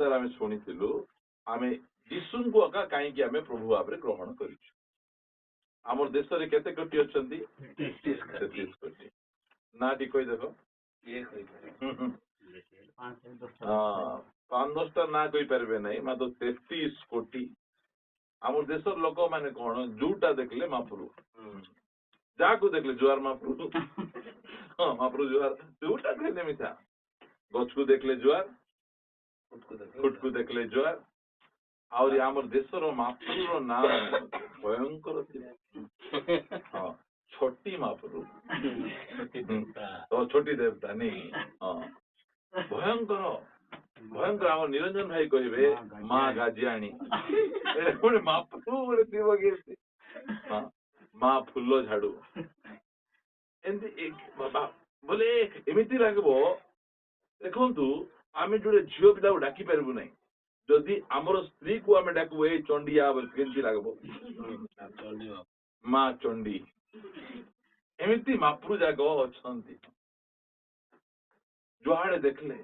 अवसर आम शुणी आम यीशु को अका कहीं आम प्रभु भाव ग्रहण कर आम देश में केते कोटी अच्छा 33 कोटी ना टी कही देख हाँ 5-10टा ना कही पारे ना मात्र 33 कोटी आम देश लोक मैंने कौन जूटा देखले महाप्रभु जाकू देखले जुआर महाप्रभु हाँ महाप्रभु जुआर जूटा देखले मिठा गछ को देखले जुआर फुट को देखले जुआर आउरी आमर देशर महाप्रभुर नाम भयंकर हाँ छोटी महाप्रभु तो छोटी देवता नहीं हाँ भयंकर भयंकर आम निरंजन भाई कहे माँ गाजियाणी महाप्रभु गोटे थी हाँ माँ फुल झाड़ू बोले एमती लगे देखु आम जो झील पिला डाकी पारू ना जदि आमर स्त्री को आम डाकू ए चंडिया केमती लगे माँ चंडी एमती महाप्रभु जाग अच्छा जुआड़े देखले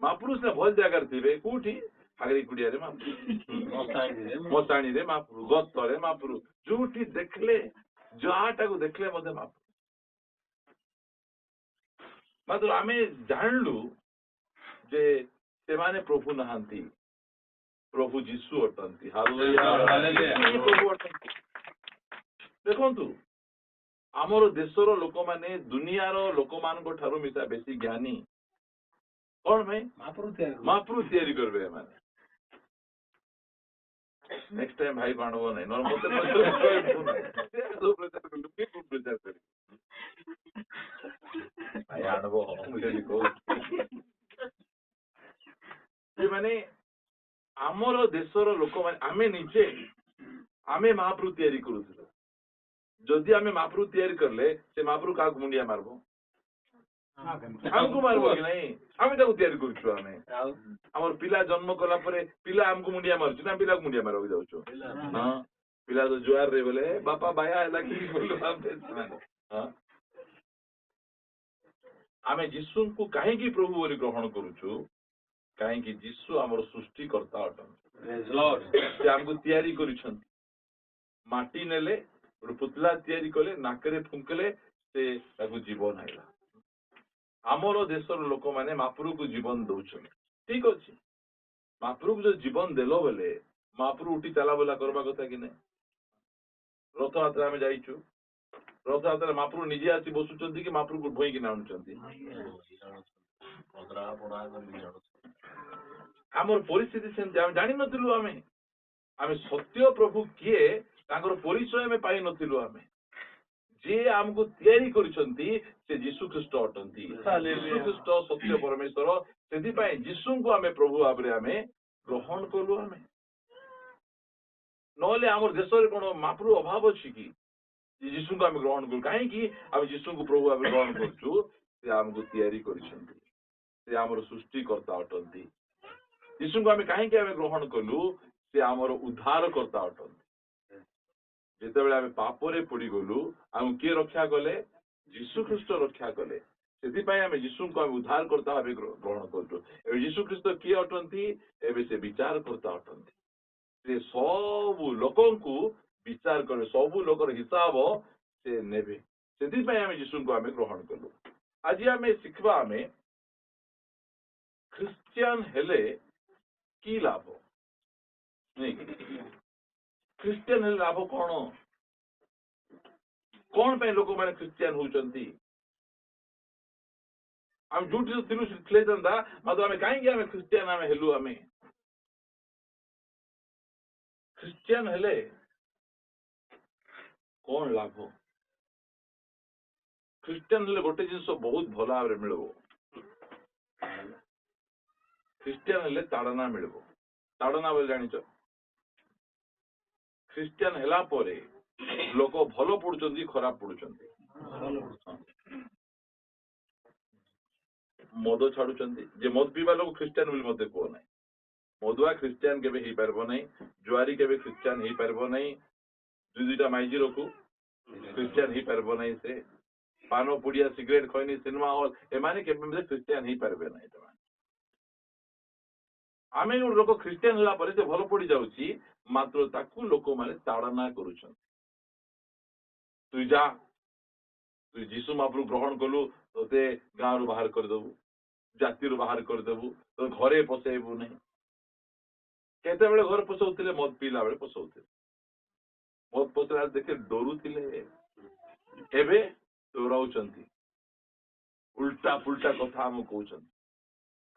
महाप्रभु से भल जगार थे कौटी हागरी कुड़िया मशाणी रे महाप्रभु गतरे महाप्रभु जोटी देखले जहाटा को देखले मत महाप्रभु मात्र आम जानलु जे से माने प्रभु नहांती प्रभु जीशु अटंती प्रभु अटंती देखंतु आमर देशर लोक माने दुनियार लोक मान ठारू मिसा बेसी ज्ञानी कौन भाई महाप्रभु तैयारी करबे माने नेक्स्ट टाइम भाई बाणव नहीं प्रचार कर भाई आणव माने आमर देशर लोक माने आमे निजे आमे महाप्रभु तैयारी करूथिलु जदि आमे महाप्रभु तैयारी करले से महाप्रभु का मुंडिया मारबो हमको मारबो कि नहीं आमे ताको तैयारी करछु आमे हमर पिला जन्म कला परे पिला हमको मुंडिया मारछु ना पिला को मुंडिया मारबो जाउछु हां पिला तो जुआर रे बोले बापा बाया एला की बोलो हां आमे यीशु को काहे की प्रभु बोली ग्रहण करूछु काहे की यीशु हमर सृष्टि करता अटन प्रेज लॉर्ड से हमको तैयारी करिछन माटी नेले और पुतला तैयारी कले नाकरे फुंकले से ताको जीवन आइला आमर देशर लोक माने महाप्रभु को जीवन दौछन ठीक अच्छे महाप्रभु को जो जीवन देलो बेले महाप्रभु उठी चला बोला करबा कथा कि नहीं रथ यात्रा में जाइछु रथ यात्रा महाप्रभु निजे आसी बसुचंती कि महाप्रभु को भई कि ना आनुचंती आमर परिस्थिति सेमती आम जानि नथिलु आमे सत्य प्रभु किए तांकर परिचय में पाई नथिलु आमे जे आमको तैयारी करिसंती से यीशु ख्रीष्ट अटंती यीशु ख्रीष्ट सत्य परमेश्वर सेति पाई यीशु को आमे प्रभु भाबरे आमे ग्रहण कलु आमे नले आमर देश रे कोन महाप्रभु अभाव अछि कि यीशु को आमे ग्रहण करू काहे कि आमे यीशु को प्रभु भाबरे ग्रहण करछु से आमको तैयारी करिसंती से आमर सृष्टि करता अटंती यीशु को आमे काहे कि आमे ग्रहण कलु से आमर उद्धार करता अटंती जिते आम पापरे पड़ी गलु आम किए रक्षा कले यीशु ख्रीष्ट रक्षा कले से आम यीशु को आम उद्धार करता भाव ग्रहण कर यीशु ख्रीष्ट किए अटंती एवं से विचार करता अटंती से सब लोक विचार करे सबू लोकर हिसाब से नेबे से आम यीशु को आम ग्रहण कलु आज आम शिखबा आम ख्रिस्टियन हेले की लाभ नहीं ख्रिस्टियन हेले लाभ कौन पे लोक मैंने ख्रिस्टियन होचंती आम जोटी थिलु थे मतलब आम कहीं आम ख्रिस्टियन आम हेलु आम ख्रिस्टियन हेले कौन लाभ ख्रिस्टियन हेले गोटे जिनस बहुत भल भाव मिल ख्रिस्टियन हेले ताड़ना मिल ताड़ना बोले जानिच ख्रिस्टियन हेला परे लोक भल पड़ुचंती खराब पड़ुचंती मद छाड़ुचंती जे मद पीवा लोक ख्रिस्टियन बोली मते को नै मदुआ ख्रिस्टियन केबे ही परबो नै जुआरी केबे ख्रिस्टियन ही परबो नै दुईटा माइजी रखू ख्रिस्टियन ही परबो नै से पानो पुड़िया सिगरेट खैनी सिनेमा हॉल एमाने केबे ख्रिस्टियन ही परबे नै आम गोटे लोक ख्रीस्टियान है से भल पड़ जाऊँगी मात्र ताकू लोक मैंने ताड़ना कर तु जा तु जीशु महाप्रभु ग्रहण कलु ते गाँव बाहर करदेबू जाति बाहर करदेबू तो घरे पशेबू नहीं केते बेले घर पशौले मद पीला बेले पशौले मद पशा देखे डरुले एवं डराऊंट उल्टा पुल्टा कथा आम कहते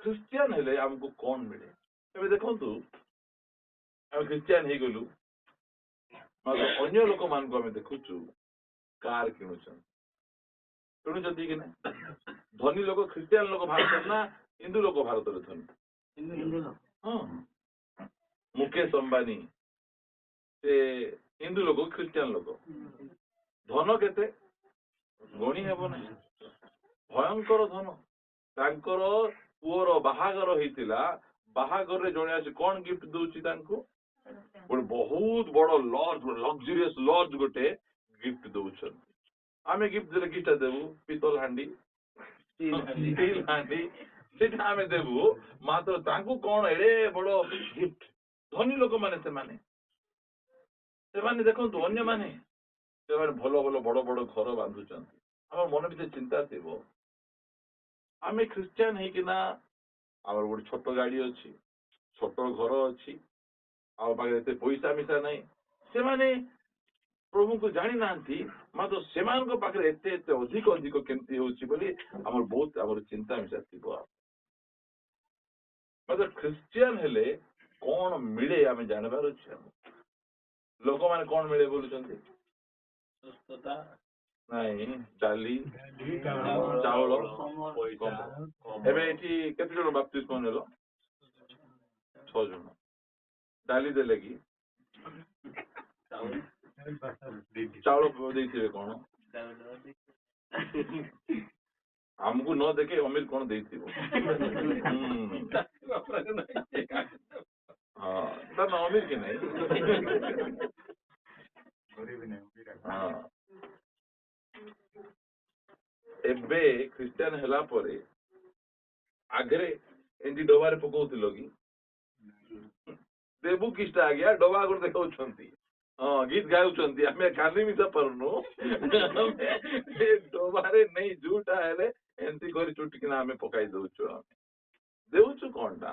ख्रीस्टियान हेले आमको कौन मिले एवं देखु आम ख्रीस्टियान हो गलु अन्य लोक मान आम देखुचु कार किणुचंती कि ना धनी लोक ख्रीस्टियान लोक भारत ना हिंदू लोक भारत धनी हाँ मुकेश अंबानी से हिंदू लोक ख्रीस्टियान लोक धन केते गणी हेब ना भयंकर धन तांकर पुअर बाहागर होइतिला बाहागर रे जणे आसी कोन गिफ्ट दोची तांको गोटे बहुत बड़ लॉज लग्जरियस लॉज गोटे गिफ्ट दौछन आमे गिफ्ट देले किटा देबू पितल हांडी स्टील हांडी सेटा आमे देबू मात्र तांको कोन एडे बड़ गिफ्ट धनी लोक माने देखंतु अन्य माने भल भल बड़ बड़ घर बांधुचंती आम मन भीतर चिंता थी आम ख्रीस्टियान होना आम गोटे छोट गाड़ी अच्छी छोट घर अच्छी आम पाखे पैसा मिसा ना से माने प्रभु को जानी ना मात्र से पाखे एत अधिक अधिक केमती होमर बहुत आम चिंता मिसा थी मात्र ख्रीस्टियान हेले कौन मिले आम जानवर अच्छे लोक मैंने कौन मिले बोलुं नहीं डाली चाउल केते जन बाप्तिस्म नेल 6 जन डाली देले कि चाउल देइथिबे कोन हमको न देखे अमीर कौन देइथिबो हाँ ना अमीर के नहीं हाँ एबे ख्रीस्टियान हैला परे आगरे एंडी डबारे पकाउथिलो कि देबू किस्टा आ गया डबा गोटे देखाउछंती हाँ गीत गाउछंती आमे कानी मिसा परनु डबारे नहीं झूठा हेले एंती करी चुटकिना आमे पकाई दउछु देउछु कोनटा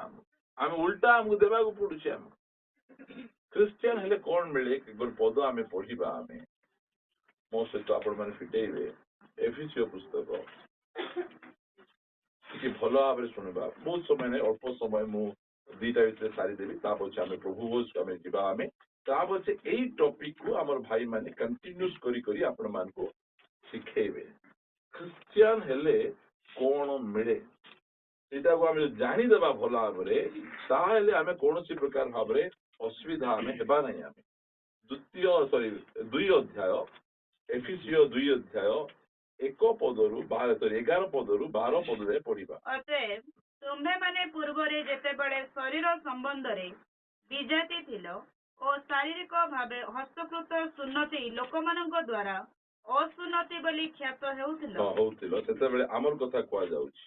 आमे उल्टा हमको देबा को पडुछि हम ख्रीस्टियान हेले कोन मिले गोटे पद आमे पढिबा आमे मो सहित आपण माने फिटेइबे एफिसियो पुस्तक कि भल भाव शुणा बहुत समय नहीं अल्प समय मुझे दीटा भितर सारीदेवी पचे आम प्रभु भोज आम जा पचे यही टपिक को आम भाई मैंने कंटिन्यूस करी आपण मान को शिखेबे ख्रीस्टियान हेले कौन मिले सीटा को आम जानीदेवा भल भाव आम कौन प्रकार भाव असुविधा आम हेबा नहीं आम द्वितीय सॉरी 2 अध्याय एफिसियो 2 अध्याय 1 पदरु 11 पदरु 12 पद जाए पढ़िबा अतएव तुम्हे माने पूर्वरे जेतेबेले शरीर संबंध रे विजाति थिलो और शारीरिक भावे हस्तकृत सुन्नति लोकमानक द्वारा असुन्नति बोली ख्यात हेउथिलो सेतेबेले आमर कथा कुआ जाउछि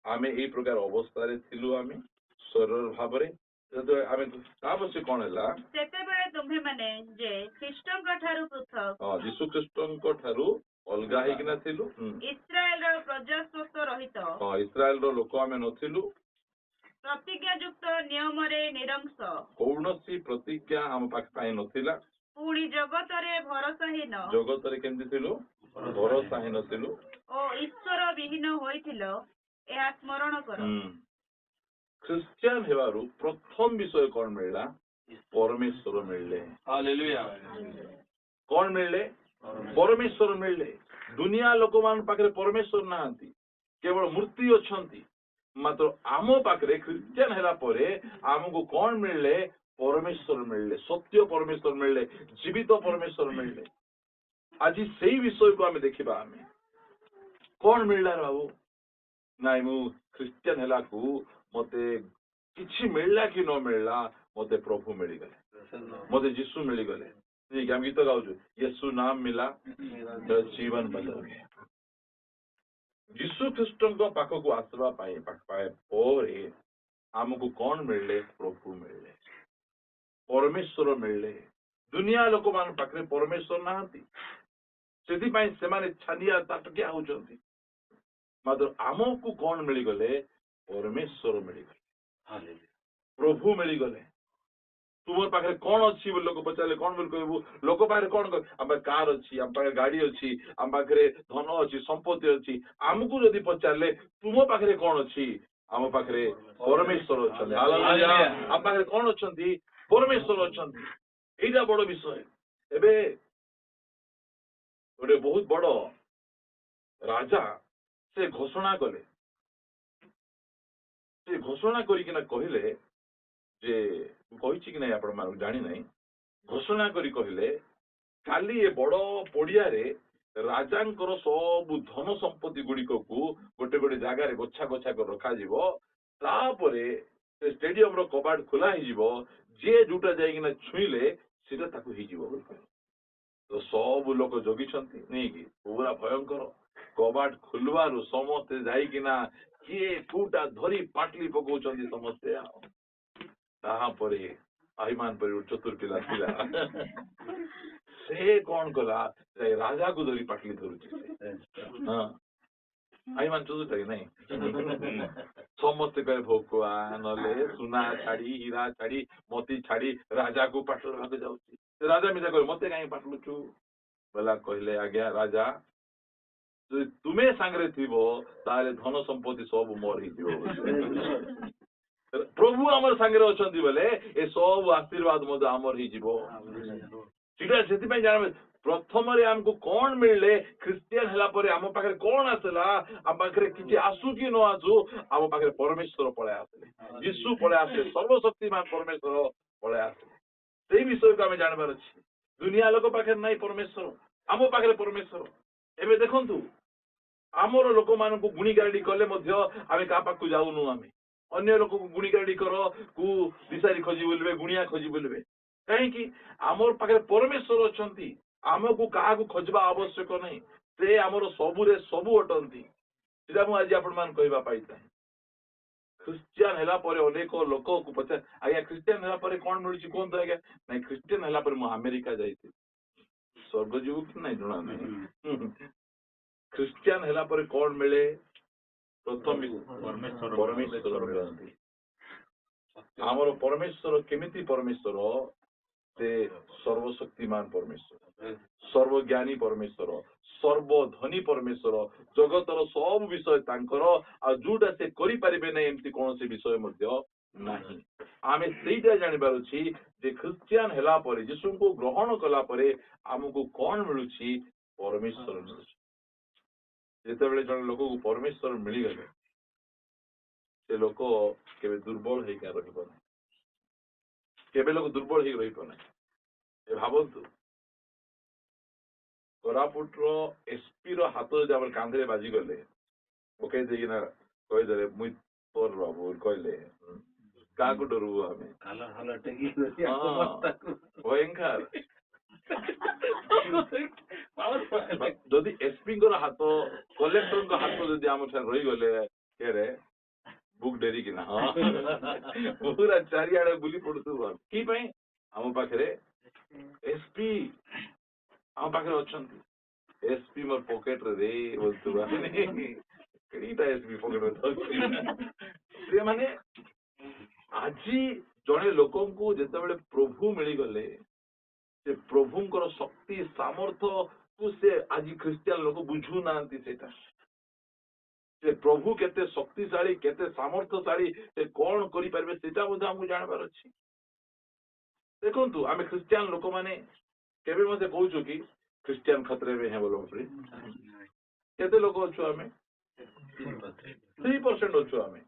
आमे एई प्रकार अवस्था रे थिलु आमे शरीर भाव रे आमे ताबसे कोन हला सेतेबेले तुम्हे माने जे ख्रीष्टक ठारू पृथक यीशु ख्रीष्टक ठारू अलगा हेकिना थिलु इस्राएल रो प्रजास्वत रहित इस्राएल रो लोक आमे नथिलु प्रतिज्ञा युक्त नियम रे निरंश कौनसी प्रतिज्ञा हम पाख पाए नथिला पुणी जगत रे भरोसाहीन जगत रे केमति थिलु भरोसाहीन थिलु ओ ईश्वर विहीन होइथिलो एहा स्मरण कर ख्रीस्टियान हेबारु प्रथम विषय कोन मिलला परमेश्वर मिलले हालेलुया कोन मिलले परमेश्वर मिलले दुनिया लोक मान पाखरे परमेश्वर नाहंती केवल मूर्ति अछंती मात्र आम पाखरे ख्रीस्टियान हेला परे आमको कौन मिलले परमेश्वर मिलले सत्य परमेश्वर मिलले जीवित परमेश्वर मिलले आज से विषय को आम देखा आम कौन मिलला बाबू नाई मु ख्रीस्टियान हेला को मते किछि मिलला कि न मिलला मते प्रभु मिलगले मते यीशु मिलगले ठीक है हम गीत गाउछु यीशु नाम मिला तो जीवन बदल गया यीशु ख्रीष्ट पाखक आसवा पाए आमको कौन मिले? प्रभु मिले, परमेश्वर मिले। दुनिया लोक मान पाखरे परमेश्वर नाहंती, सेथिपाई सेमाने छानिया ताटकिया होचंती। मात्र आमको कौन मिलीगले? परमेश्वर मिलीगले, प्रभु मिलीगले। तुम पाखे कौन अच्छी बोल लोक पचारे कौन बोल कहबू? लोक पाखे कौन कर? आम कार अच्छी, आम पाखे गाड़ी अच्छी, आम पाखे धन अच्छी, संपत्ति अच्छी। आमको जदि पचारे तुम पाखे कौन अच्छी? आम पाखे परमेश्वर अच्छे। आम पाखे कौन अच्छा? परमेश्वर अच्छा। यहीटा बड़ विषय। एबे गोटे बहुत बड़ राजा से घोषणा कले, से घोषणा करिकिना कहले जे कहिछि कि नहीं आपण मान जानि नहीं, घोषणा करी कहले काली ए बड़ पड़िया रे राजांकर सब धन संपत्ति गुड़िक को गोटे गोटे जगार गोछा गोछा कर रखा जीवो। तापरे से स्टेडियम रो कबाट खुला ही जीवो, जे जुटा जाइकिना छुईले सीधा ताकू ही जीवो। तो सब लोक जगी नहीं कि पूरा भयंकर कबाट खुलवार समस्ते जाइकिना किए कोटा धरी पाटली पकाउछन्ती समस्ते। ताहापरे अहिमान पर चतुर पिला थिला से कौन कला राजा को धरी पाटली धरुछि। हाँ अहिमान चतुर कि नहीं? समस्ते कहे भोकुआ नले सुना छाड़ी हीरा छाड़ी मोती छाड़ी राजा को पाटल भाग जाउछि। राजा मिजा कहे मते काई पाटलुछु? बोला कहले आज्ञा राजा जो तुम्हें सांगरे थीबो ताले धन संपत्ति सब मोर ही जीवो। प्रभु आमर सांगरे अछंती बोले ए सब आशीर्वाद मधु आमर ही जीवो। सीटा सेति पई जान प्रथम रे हमको कौन मिलले? क्रिश्चियन हला परे आम पाखरे कौन आसला? आम पाखरे किछि आसु कि न आसु, आम पाखरे परमेश्वर पळे आसले, यीशु पळे आसले, सर्वशक्तिमान परमेश्वर पळे आसले। सेही विषय को आमे जानबार अछि। दुनिया लोक पाखरे नाही परमेश्वर, आम पाखरे परमेश्वर। एबे देखंतु आमर लोक मानकु गुणी गाडी कले मध्य आमे का पाखु जाउनु। आमे अन्य लोक को गुणी गाडी करो कु दिसारी खोजी बोलबे, गुणिया खोजी बोलबे। कहीं कि आमर पाखरे परमेश्वर अछंती, आमको काहाकु खोजबा आवश्यक नहीं। से आमर सबुरे सबु अटंती। सेटा मु आज आपण मान कहबा पाइता। क्रिश्चियन हला परे अनेक लोक को पचा आज्ञा क्रिश्चियन हला परे कोन मिलुछि कोन तो आज्ञा नहीं? क्रिश्चियन हला परे मु अमेरिका जाईथि, स्वर्ग जीव कि नहीं जणा नहीं। क्रिश्चियन हला परे कोन मिले? प्रथम परमेश्वर मिलंती। आमर परमेश्वर केमिति परमेश्वर? से सर्वशक्तिमान परमेश्वर, सर्वज्ञानी परमेश्वर, सर्वधनी परमेश्वर, जगतर सब विषय तांकर आ जोटा से करि परिबे नै एमति कोन से विषय मध्य नाही। आमे सेइटा जानिबार अछि जे क्रिश्चियन हला परे यीशु को ग्रहण कला परे हमको कोन मिलुछि? परमेश्वर मिलुछि। जेतेबेले जण लोक को परमेश्वर मिली गले से लोक केबे दुर्बल हेका रहिबो नै, केबे लोक दुर्बल हेक रहिबो नै। ए भाबंतु कोरापुट रो एसपी रो हाथ जब हमर कांधरे बाजी गले ओके देगिना कहि देले मुई तोर बाबू कहले का को डरबो हमें काला हाला टेकी भयंकर। जदि एसपी को हाथ कलेक्टर को हाथ जदि हमर ठार रही गले के रे बुक डेरी कि ना पूरा चारियाडे बुली पड़तु कि पई हम पाखरे एसपी हम पाखरे अछंती। एसपी मोर पॉकेट रे बोलतु केडीटा एसपी पॉकेट रे माने आजी जणे लोकन को जेतेबेले प्रभु मिली गले से प्रभुंकर शक्ति सामर्थ्य को से आज क्रिश्चियन लोक बुझू नांती। सेटा से प्रभु केते शक्तिशाली केते सामर्थ्यशाली से कौन करि परबे सेटा मधे हमहु जानबार अछि। देखंतु आमे क्रिश्चियन लोक माने केबे मते कहूछु कि क्रिश्चियन खतरे में है बोलो फ्री केते लोक अछु आमे 3% अछु आमे।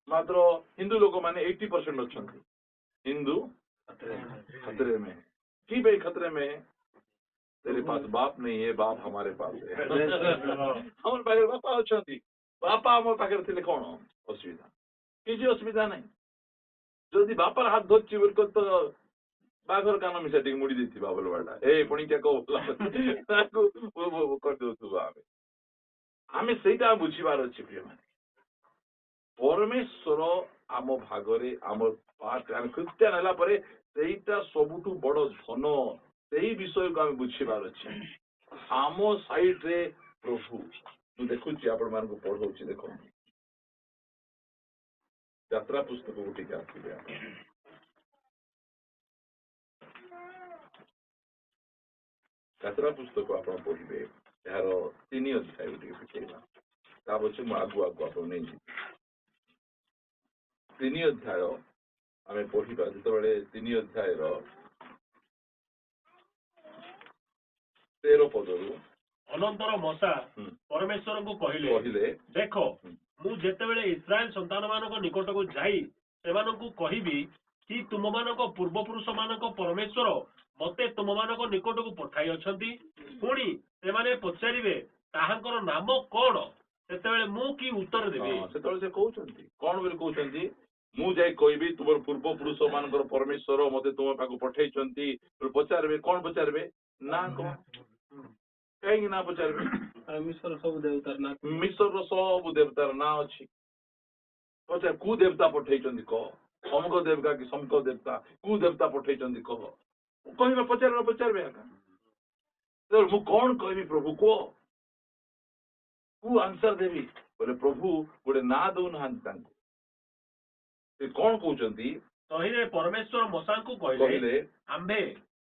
मात्र हिंदू लोक माने 80% अछंती। हिंदू खतरे में कि बे खतरे में? तेरे पास बाप नहीं है, बाप हमारे पास है। हमर पाखे बापा अछंती, बापा हमर पाखे थिले कोन असुविधा? किछि असुविधा नहीं। जदि बापार हाथ धरछि बोल को तो बाघर कान मिसा टिक मुड़ी देथि बाबल वाडा ए पणी क्या को ताकू वो कर दउथु आमे। आमे सेटा बुझिबार अछि प्रिय माने परमेश्वर आम भागरे आम पार्ट आम क्रिश्चियन हला परे सेटा सबुठु बड़ धन सेही विषय को आम बुझिबार अछि आम साइड रे प्रभु मु देखुची आपण मान को पढौची देखो यात्रा पुस्तक गोटे के आसिबे यात्रा पुस्तक आपण पढ़िबे यार 3 अध्याय गोटे फिटेबा ता पछे मु आगु आगु आपण नै 3 अध्याय आमे पढ़िबा जते बेले 3 अध्याय रो 13 पदरु अनंतर मशा परमेश्वर को कहले देख मु जेतेबेले इस्राएल संतान मानक निकट को जाई सेमानकु कहिबी कि तुम मानक पूर्वपुरुष मानक परमेश्वर मते तुम मानक निकट को पठाई अछंती पुणी सेमाने पचारिबे ताहांकर नाम कोन सेतेबेले मु की उत्तर देबी सेतेबेले से कहउछंती कोन बोली कहउछंती मु जाई कहबी तुमर पूर्वपुरुष मानकर परमेश्वर मते तुम पाकु पठाइछंती पचारबे कोन पचारबे ना को कहीं ना पचारबे मिश्र सब देवतार ना अच्छी पचार कु देवता पठाइछंती कह समको देवता कि समको देवता कु देवता पठाइछंती कह कहबे पचारबे तो मु कौन कहबी प्रभु को कु आंसर देबी बोले प्रभु गोटे ना दउ नहां से कौन कहउछंती तहिरे परमेश्वर मशा को कहले आम्भे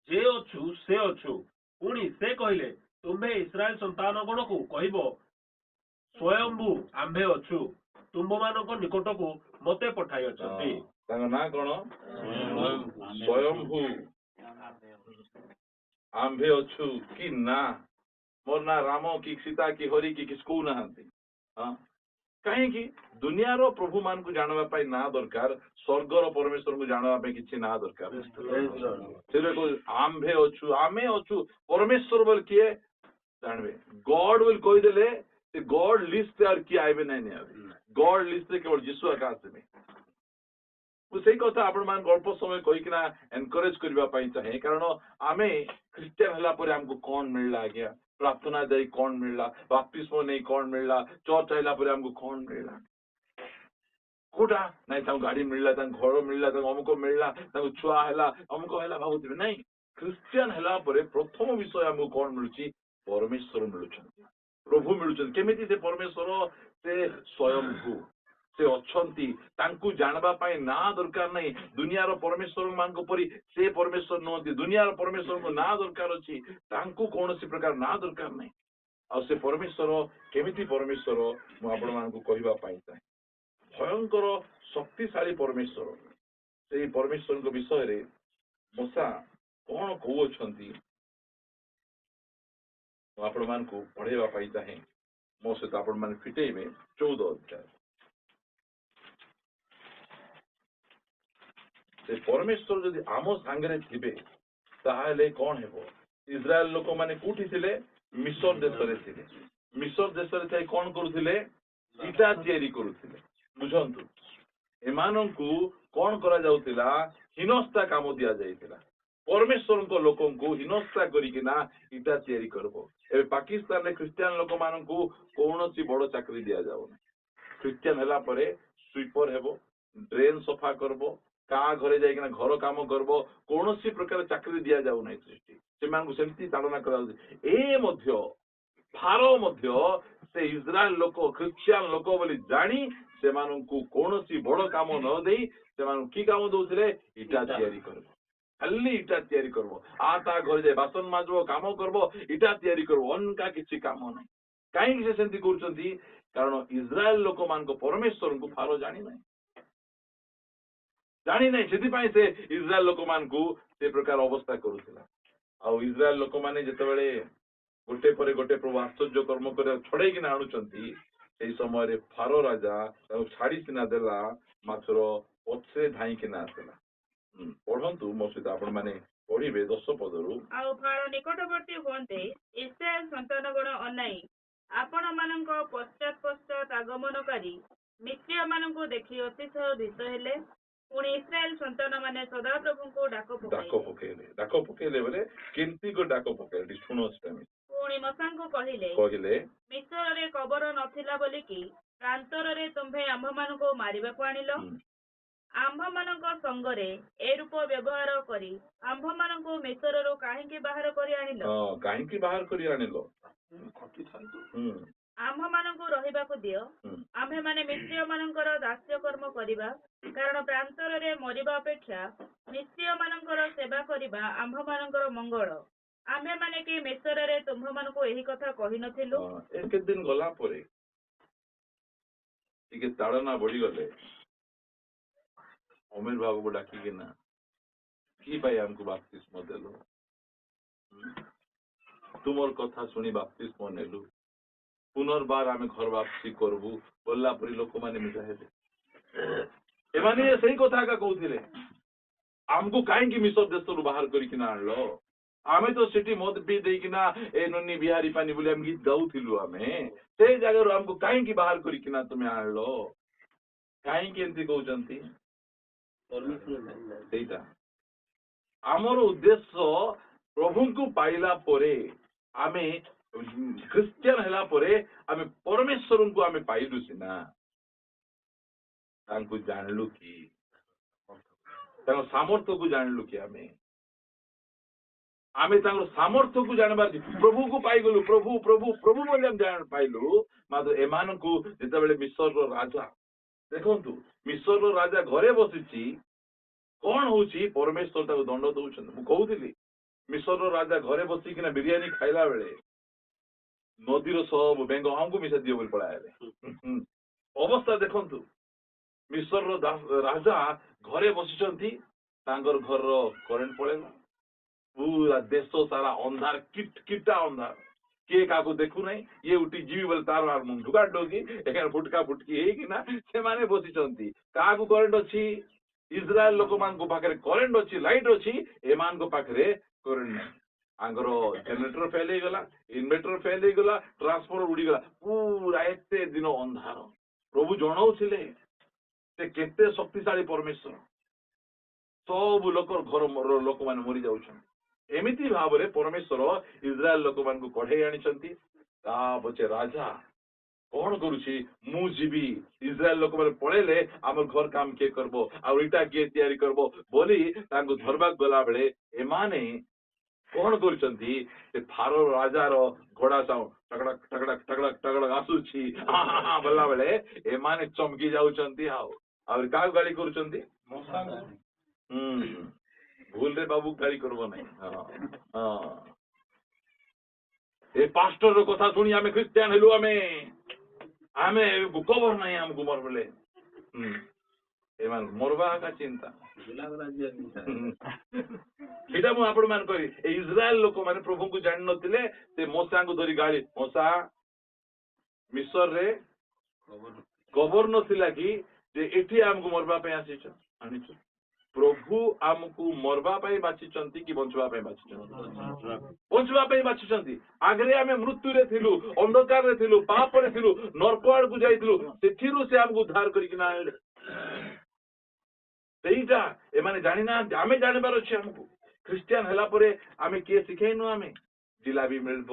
जे अछु से अछु पुणी से कहले तुम्भे इस्राएल संतान गण को कहबो स्वयंभू आम्भे अछु तुम मानक निकट को मते पठाई अछंती तांग ना कोन स्वयंभू आम्भे अछु कि ना मोर ना राम कि सीता कि हरि कि किसको नहांती हां कहीं कि दुनिया रो प्रभु मान को जानवा पाई ना दरकार स्वर्ग रो परमेश्वर को जानवा पाई किछि ना दरकार सेरे को आम्भे अछु आमे अछु परमेश्वर बोल किए जानबे गॉड विल कहि देले ते गॉड लिस्ट और कि आइबे नै नै गॉड लिस्ट रे केवल यीशु आकाश में से कथा आपण मान गल्प समय कहीकिना एनकरेज करबा पाई चाहे कारण आमे क्रिश्चियन हला परे हमको कोन मिलला आज्ञा प्रार्थना दे कोन मिलला बपतिस्मो नै कोन मिलला चर्च आइला परे हमको कोन मिलला कोटा नै ता गाड़ी मिलला ता घर मिलला ता हमको मिलला ता छुआ हला हमको हला भाबुथिबे नै क्रिश्चियन हला परे प्रथम विषय हमको कोन मिलुची परमेश्वर मिलुछन प्रभु मिलुछन केमिति से परमेश्वर से स्वयंभू से अच्छी जानवा पाई ना दरकार नहीं दुनिया रो परमेश्वर मान को परी से परमेश्वर नुहति दुनिया रो परमेश्वर को ना दरकार अच्छी कौन सी प्रकार ना दरकार नहीं आ से परमेश्वर केमिति परमेश्वर मु आपण मान को कहबा पाई चाहे भयंकर शक्तिशाली परमेश्वर से परमेश्वर को विषय रे मशा कौन कहउछंती आपण मान को पढ़ेबा पाई चाहे मो सहित आपण मान फिटेबे 14 अध्याय से परमेश्वर जदि आम सांगरे थिबे ताहाले कोन हेबो इस्राएल लोक माने कोठी थिले मिस्र देश रे थिले मिस्र देश रे थाई कोन करूथिले इटा तयारी करूथिले बुझंतु एमानंकु कोन करा जाउतिला हिनस्ता काम दिया जाइतिला परमेश्वर को लोकों को हिनस्ता करिकिना इटा तयारी करबो ए पाकिस्तान रे क्रिश्चियन लोक मानंकु कोनोसी बड़ चाकरी दिया जाउ क्रिश्चियन हला परे स्वीपर हेबो ड्रेन सफा करबो का घरे जाइकिना घर काम करबो कोनोसी प्रकार चाकरी दिया जाउ नै सृष्टि से मानकु सेमती ताड़ना करा ए मध्य फारो मध्य से इस्राएल लोक क्रिश्चियन लोक बोली जानी से मानकु कोनोसी बड़ काम न देई से मानकु की काम दोथिले इटा तयारी करबो खाली इटा तयारी करबो ता घर जाय बासन माजबो काम करबो इटा तयारी करबो अनका किछि काम नै काहे कि से सेमती करचंती कारण इस्राएल लोक मानको परमेश्वर को फारो जानी नै जानी नहीं से इस्राएल लोक मान को से प्रकार अवस्था करूला आ इस्राएल लोक माने जेतेबेले गोटे परे गोटे प्रभु आश्चर्य कर्म करे छड़ेकिना आणुचंती सेही समय रे फारो राजा ताको छाड़ी सिना देला मात्र पछे धाई किना आसला पढ़ंतु मो सहित आपण माने पढ़िबे 10 पदरु आ फारो निकटवर्ती होंते इस्राएल संतानगण अनाई आपण मानक पश्चात आगमनकारी मिस्रिया मानक देखि अतिशय भीत हेले पुणी इस्राएल संतान माने सदा प्रभु को डाक पकेले बोले केंती को डाक पकेले सुनो स्टेमी पुणी मशा को कहिले मिस्र रे कबर नथिला बोली कि प्रांतर रे तुम्भे आंभ मान को मारिबा को आनिलो ଆମ୍ଭମାନଙ୍କ ସଙ୍ଗରେ ଏ ରୂପ ବ୍ୟବହାର କରି ଆମ୍ଭମାନଙ୍କୁ ମିଶ୍ରରୁ କାହିଁକି ବାହାର କରି ଆଣିଲ? କାହିଁକି ବାହାର କରି ଆଣିଲ? ଆମ୍ଭମାନଙ୍କୁ ରହିବାକୁ ଦିଅ, ଆମ୍ଭେମାନେ ମିଶ୍ରୀୟମାନଙ୍କର ଦାସ୍ୟକର୍ମ କରିବା, କାରଣ ପ୍ରାନ୍ତରରେ ମରିବା ଅପେକ୍ଷା ମିଶ୍ରୀୟମାନଙ୍କର ସେବା କରିବା ଆମ୍ଭମାନଙ୍କର ମଙ୍ଗଳ। ଆମ୍ଭେମାନେ କି ମିଶ୍ରରେ ତୁମ୍ଭମାନଙ୍କୁ ଏହି କଥା କହିନଥିଲୁ? କେତେ ଦିନ ଗଲା ପରେ ଟିକେ ତାଳନା ବଢିଗଲେ ଅମୀର ବାବୁକୁ ଡାକିକିନା କି ପାଇଁ ଆମକୁ ବାପ୍ତିସ୍ମ ଦେଲ? ତୁମର କଥା ଶୁଣି ବାପ୍ତିସ୍ମ ନେଲୁ, ପୁନର୍ବାର ଆମେ ଘର ବାପସି କରବୁ ବୋଲା ପରି ଲୋକମାନେ ମିଶା ହେଲେ। ଏମାନେ ସେଇ କଥା ଏକା କହୁଥିଲେ, ଆମକୁ କାହିଁକି ମିଶ୍ର ଦେଶରୁ ବାହାର କରିକିନା ଆଣିଲ? ଆମେ ତ ସେଠି ମଦ ପିଇ ଦେଇକିନା ଏ ନନି ବିହାରୀ ପାନି ବୋଲି ଆମେ ଗୀତ ଗାଉଥିଲୁ। ଆମେ ସେଇ ଜାଗାରୁ ଆମକୁ କାହିଁକି ବାହାର କରିକିନା ତୁମେ ଆଣିଲ? କାହିଁକି ଏମିତି କହୁଛନ୍ତି? ସେଇଟା ଆମର ଉଦ୍ଦେଶ୍ୟ ପ୍ରଭୁଙ୍କୁ ପାଇଲା ପରେ, ଆମେ ଖ୍ରୀଷ୍ଟିଆନ ହେଲା ପରେ ଆମେ ପରମେଶ୍ୱରଙ୍କୁ ଆମେ ପାଇଲୁ ସିନା, ତାଙ୍କୁ ଜାଣିଲୁ କି? ତାଙ୍କ ସାମର୍ଥ୍ୟକୁ ଜାଣିଲୁ କି? ଆମେ ତାଙ୍କର ସାମର୍ଥ୍ୟକୁ ଜାଣିବାର, ପ୍ରଭୁକୁ ପାଇଗଲୁ। ପ୍ରଭୁ ପ୍ରଭୁ ପ୍ରଭୁ ବୋଲି ଆମେ ପାଇଲୁ। ମାତ୍ର ଏମାନଙ୍କୁ ଯେତେବେଳେ ମିଶ୍ରର ରାଜା, ଦେଖନ୍ତୁ ମିଶ୍ରର ରାଜା ଘରେ ବସିଛି, କଣ ହଉଛି? ପରମେଶ୍ୱର ତାକୁ ଦଣ୍ଡ ଦଉଛନ୍ତି। ମୁଁ କହୁଥିଲି ମିଶ୍ରର ରାଜା ଘରେ ବସିକିନା ବିରିୟାନୀ ଖାଇଲା ବେଳେ ନଦୀର ସବୁ ବେଙ୍ଗ ଆମକୁ ମିଶା ଦିଅ ବୋଲି ପଳାଇଲେ। ଅବସ୍ଥା ଦେଖନ୍ତୁ, ମିଶ୍ରର ରାଜା ଘରେ ବସିଛନ୍ତି, ତାଙ୍କର ଘରର କରେଣ୍ଟ ପଳେଇଲା, ପୁରା ଦେଶ ସାରା ଅନ୍ଧାର, କିଟା ଅନ୍ଧାର, କିଏ କାହାକୁ ଦେଖୁନାହିଁ। ଇଏ ଉଠି ଯିବି ବୋଲି ତାର ମୁଣ୍ଡୁକା ଡୋକି ଏখানে ଫୁଟକା ଫୁଟକି ହେଇକିନା ସେମାନେ ବସିଛନ୍ତି। କାହାକୁ କରେଣ୍ଟ ଅଛି? ଇସ୍ରାଏଲ ଲୋକମାନଙ୍କ ପାଖରେ କରେଣ୍ଟ ଅଛି, ଲାଇଟ ଅଛି, ଏମାନଙ୍କ ପାଖରେ କରେଣ୍ଟ ନାହିଁ। ଆଙ୍କର ଜେନେରେଟର ଫେଲ ହେଇଗଲା, ଇନଭର୍ଟର ଫେଲ ହେଇଗଲା, ଟ୍ରାନ୍ସଫର୍ମର ଉଡିଗଲା, ପୁରା ଏତେ ଦିନ ଅନ୍ଧାର। ପ୍ରଭୁ ଜଣାଉଥିଲେ ସେ କେତେ ଶକ୍ତିଶାଳୀ ପରମେଶ୍ୱର। ସବୁ ଘର ଲୋକମାନେ ମରି ଯାଉଛନ୍ତି। ଏମିତି ଭାବରେ ପରମେଶ୍ୱର ଇସ୍ରାଏଲ ଲୋକମାନଙ୍କୁ କଢେଇ ଆଣିଛନ୍ତି। ତା ପଛେ ରାଜା କଣ କରୁଛି? ମୁଁ ଯିବି, ଇସ୍ରାଏଲ ଲୋକମାନେ ପଳେଇଲେ ଆମର ଘର କାମ କିଏ କରିବ, ଆଉ ଇଟା କିଏ ତିଆରି କରିବ ବୋଲି ତାଙ୍କୁ ଧରବାକୁ ଗଲା ବେଳେ ଏମାନେ କଣ କରୁଛନ୍ତି? ସେ ଫାରୋ ରାଜାର ଘୋଡା ସାଉ ଟକଡକ ଟକଡକ ଟକଡକ ଟକଡକ ଆସୁଛି ବୋଲା ବେଳେ ଏମାନେ ଚମକି ଯାଉଛନ୍ତି। ଆହୁରି କାହାକୁ ଗାଳି କରୁଛନ୍ତି? ଭୁଲରେ ବାବୁ ଗାଳି କରିବ ନାହିଁ। ଏ ପାଷ୍ଟର କଥା ଶୁଣି ଆମେ ଖ୍ରୀଷ୍ଟିଆନ ହେଲୁ, ଆମେ କବର ନାହିଁ ଆମକୁ ମର ବୋଲେ। ଏମାନଙ୍କୁ ମରବା ଏକା ଚିନ୍ତା। ସେଇଟା ମୁଁ ଆପଣ ମାନେ କହିବି, ଏ ଇସ୍ରାଏଲ ଲୋକମାନେ ପ୍ରଭୁଙ୍କୁ ଜାଣିନଥିଲେ। ସେ ମୋସାଙ୍କୁ ଧରି ଗାଳି, ମୋସା ମିଶ୍ରରେ କବର ନଥିଲା କି ଯେ ଏଠି ଆମକୁ ମରବା ପାଇଁ ଆଣିଛ? ପ୍ରଭୁ ଆମକୁ ମରବା ପାଇଁ ବାଛିଛନ୍ତି କି ବଞ୍ଚିବା ପାଇଁ ବାଛିଛନ୍ତି? ବଞ୍ଚିବା ପାଇଁ ବାଛିଛନ୍ତି। ଆଗରେ ଆମେ ମୃତ୍ୟୁରେ ଥିଲୁ, ଅନ୍ଧକାରରେ ଥିଲୁ, ପାପରେ ଥିଲୁ, ନର୍କ ଆଡକୁ ଯାଇଥିଲୁ, ସେଥିରୁ ସେ ଆମକୁ ଉଦ୍ଧାର କରିକିନା ଆଣିଲେ। ସେଇଟା ଏମାନେ ଜାଣିନାହାନ୍ତି, ଆମେ ଜାଣିବାର ଅଛି। ଆମକୁ ଖ୍ରୀଷ୍ଟିଆନ ହେଲା ପରେ ଆମେ କିଏ ଶିଖେଇନୁ? ଆମେ ଜିଲାପି ମିଳିବ,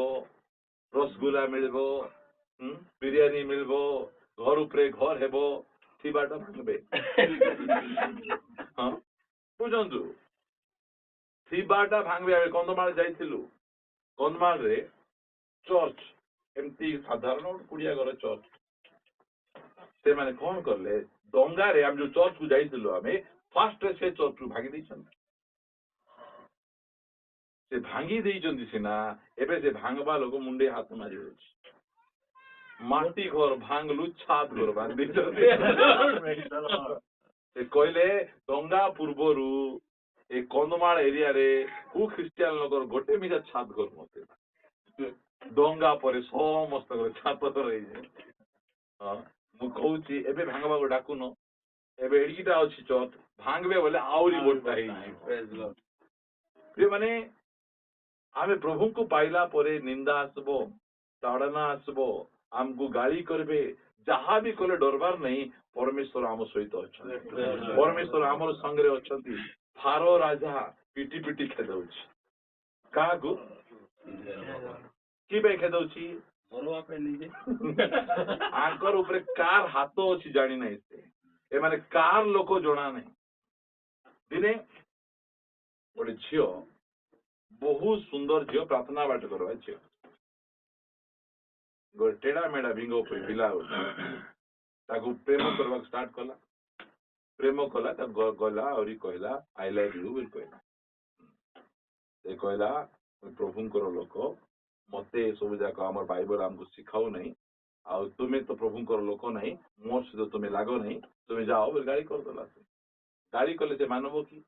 ରସଗୁଲା ମିଳିବ, ବିରିୟାନୀ ମିଳିବ, ଘର ଉପରେ ଘର ହେବ, ଥିବାଟା ଭାଙ୍ଗବେ। ହଁ ବୁଝନ୍ତୁ, ଥିବାଟା ଭାଙ୍ଗବେ। କନ୍ଧମାଳ ଯାଇଥିଲୁ, କନ୍ଧମାଳରେ ଚର୍ଚ୍ଚ ଏମିତି ସାଧାରଣ କୁଡିଆ ଘର ଚର୍ଚ୍ଚ। ସେମାନେ କଣ କଲେ? ଦଙ୍ଗାରେ ଆମେ ଯୋଉ ଚର୍ଚ୍ଚକୁ ଯାଇଥିଲୁ, ଆମେ ଫାଷ୍ଟ ସେ ଚର୍ଚ୍ଚକୁ ଭାଙ୍ଗି ଦେଇଛନ୍ତି। ସେ ଭାଙ୍ଗି ଦେଇଛନ୍ତି ସିନା, ଏବେ ସେ ଭାଙ୍ଗବା ଲୋକ ମୁଣ୍ଡେ ହାତ ମାରି ହଉଛି। ମାଟି ଘର ଭାଙ୍ଗଲୁ, ଛାତ ଘର ଭାଙ୍ଗି ଦେଇଛନ୍ତି। ସେ କହିଲେ ଦଙ୍ଗା ପୂର୍ବରୁ ଏ କନ୍ଧମାଳ ଏରିଆରେ କୋଉ ଖ୍ରୀଷ୍ଟିଆନ ଲୋକର ଗୋଟେ ମିଶା ଛାତ ଘର ନଥିଲା। ଦଙ୍ଗା ପରେ ସମସ୍ତଙ୍କର ଛାତ ଘର ହେଇଯାଏ। ମୁଁ କହୁଛି ଏବେ ଭାଙ୍ଗବାକୁ ଡାକୁନ, ଏବେ ଏଡିକିଟା ଅଛି ଚର୍ଚ୍ଚ, ଭାଙ୍ଗବେ ବୋଲେ ଆହୁରି ମୋଟା ହେଇଯିବ। ମାନେ ଆମେ ପ୍ରଭୁଙ୍କୁ ପାଇଲା ପରେ ନିନ୍ଦା ଆସିବ, ତାଡନା ଆସିବ, ଆମକୁ ଗାଳି କରିବେ, ଯାହା ବି କଲେ ଡରବାର ନାହିଁ। ପରମେଶ୍ୱର ଆମ ସହିତ ଅଛନ୍ତି, ପରମେଶ୍ୱର ଆମର ସାଙ୍ଗରେ ଅଛନ୍ତି। ଫାରୋ ରାଜା ପିଟି ପିଟି ଖେଦଉଛି। କାହାକୁ? କି ପାଇଁ ଖେଦଉଛି? ଆଙ୍କର ଉପରେ କାର ହାତ ଅଛି ଜାଣିନାହିଁ ସେ। एमाने कार लोक जना नहीं दिने गोटे झील बहुत सुंदर झील प्रार्थना बाट करवा झील गोटे टेढ़ा मेढ़ा भिंग पिला प्रेम करवा स्टार्ट कला प्रेम कला गला और कहला आई लव यू बोल कहला से कहला प्रभुंकर लोक मते सब जाक आम बाइबल आमको शिखाऊ नहीं आ तुम्हें तो प्रभुंकर लोक नहीं मोर सहित तुम्हें लाग नहीं तुम्हें जाओ बोल गाड़ी करदेला से गाड़ी कले से मानव कि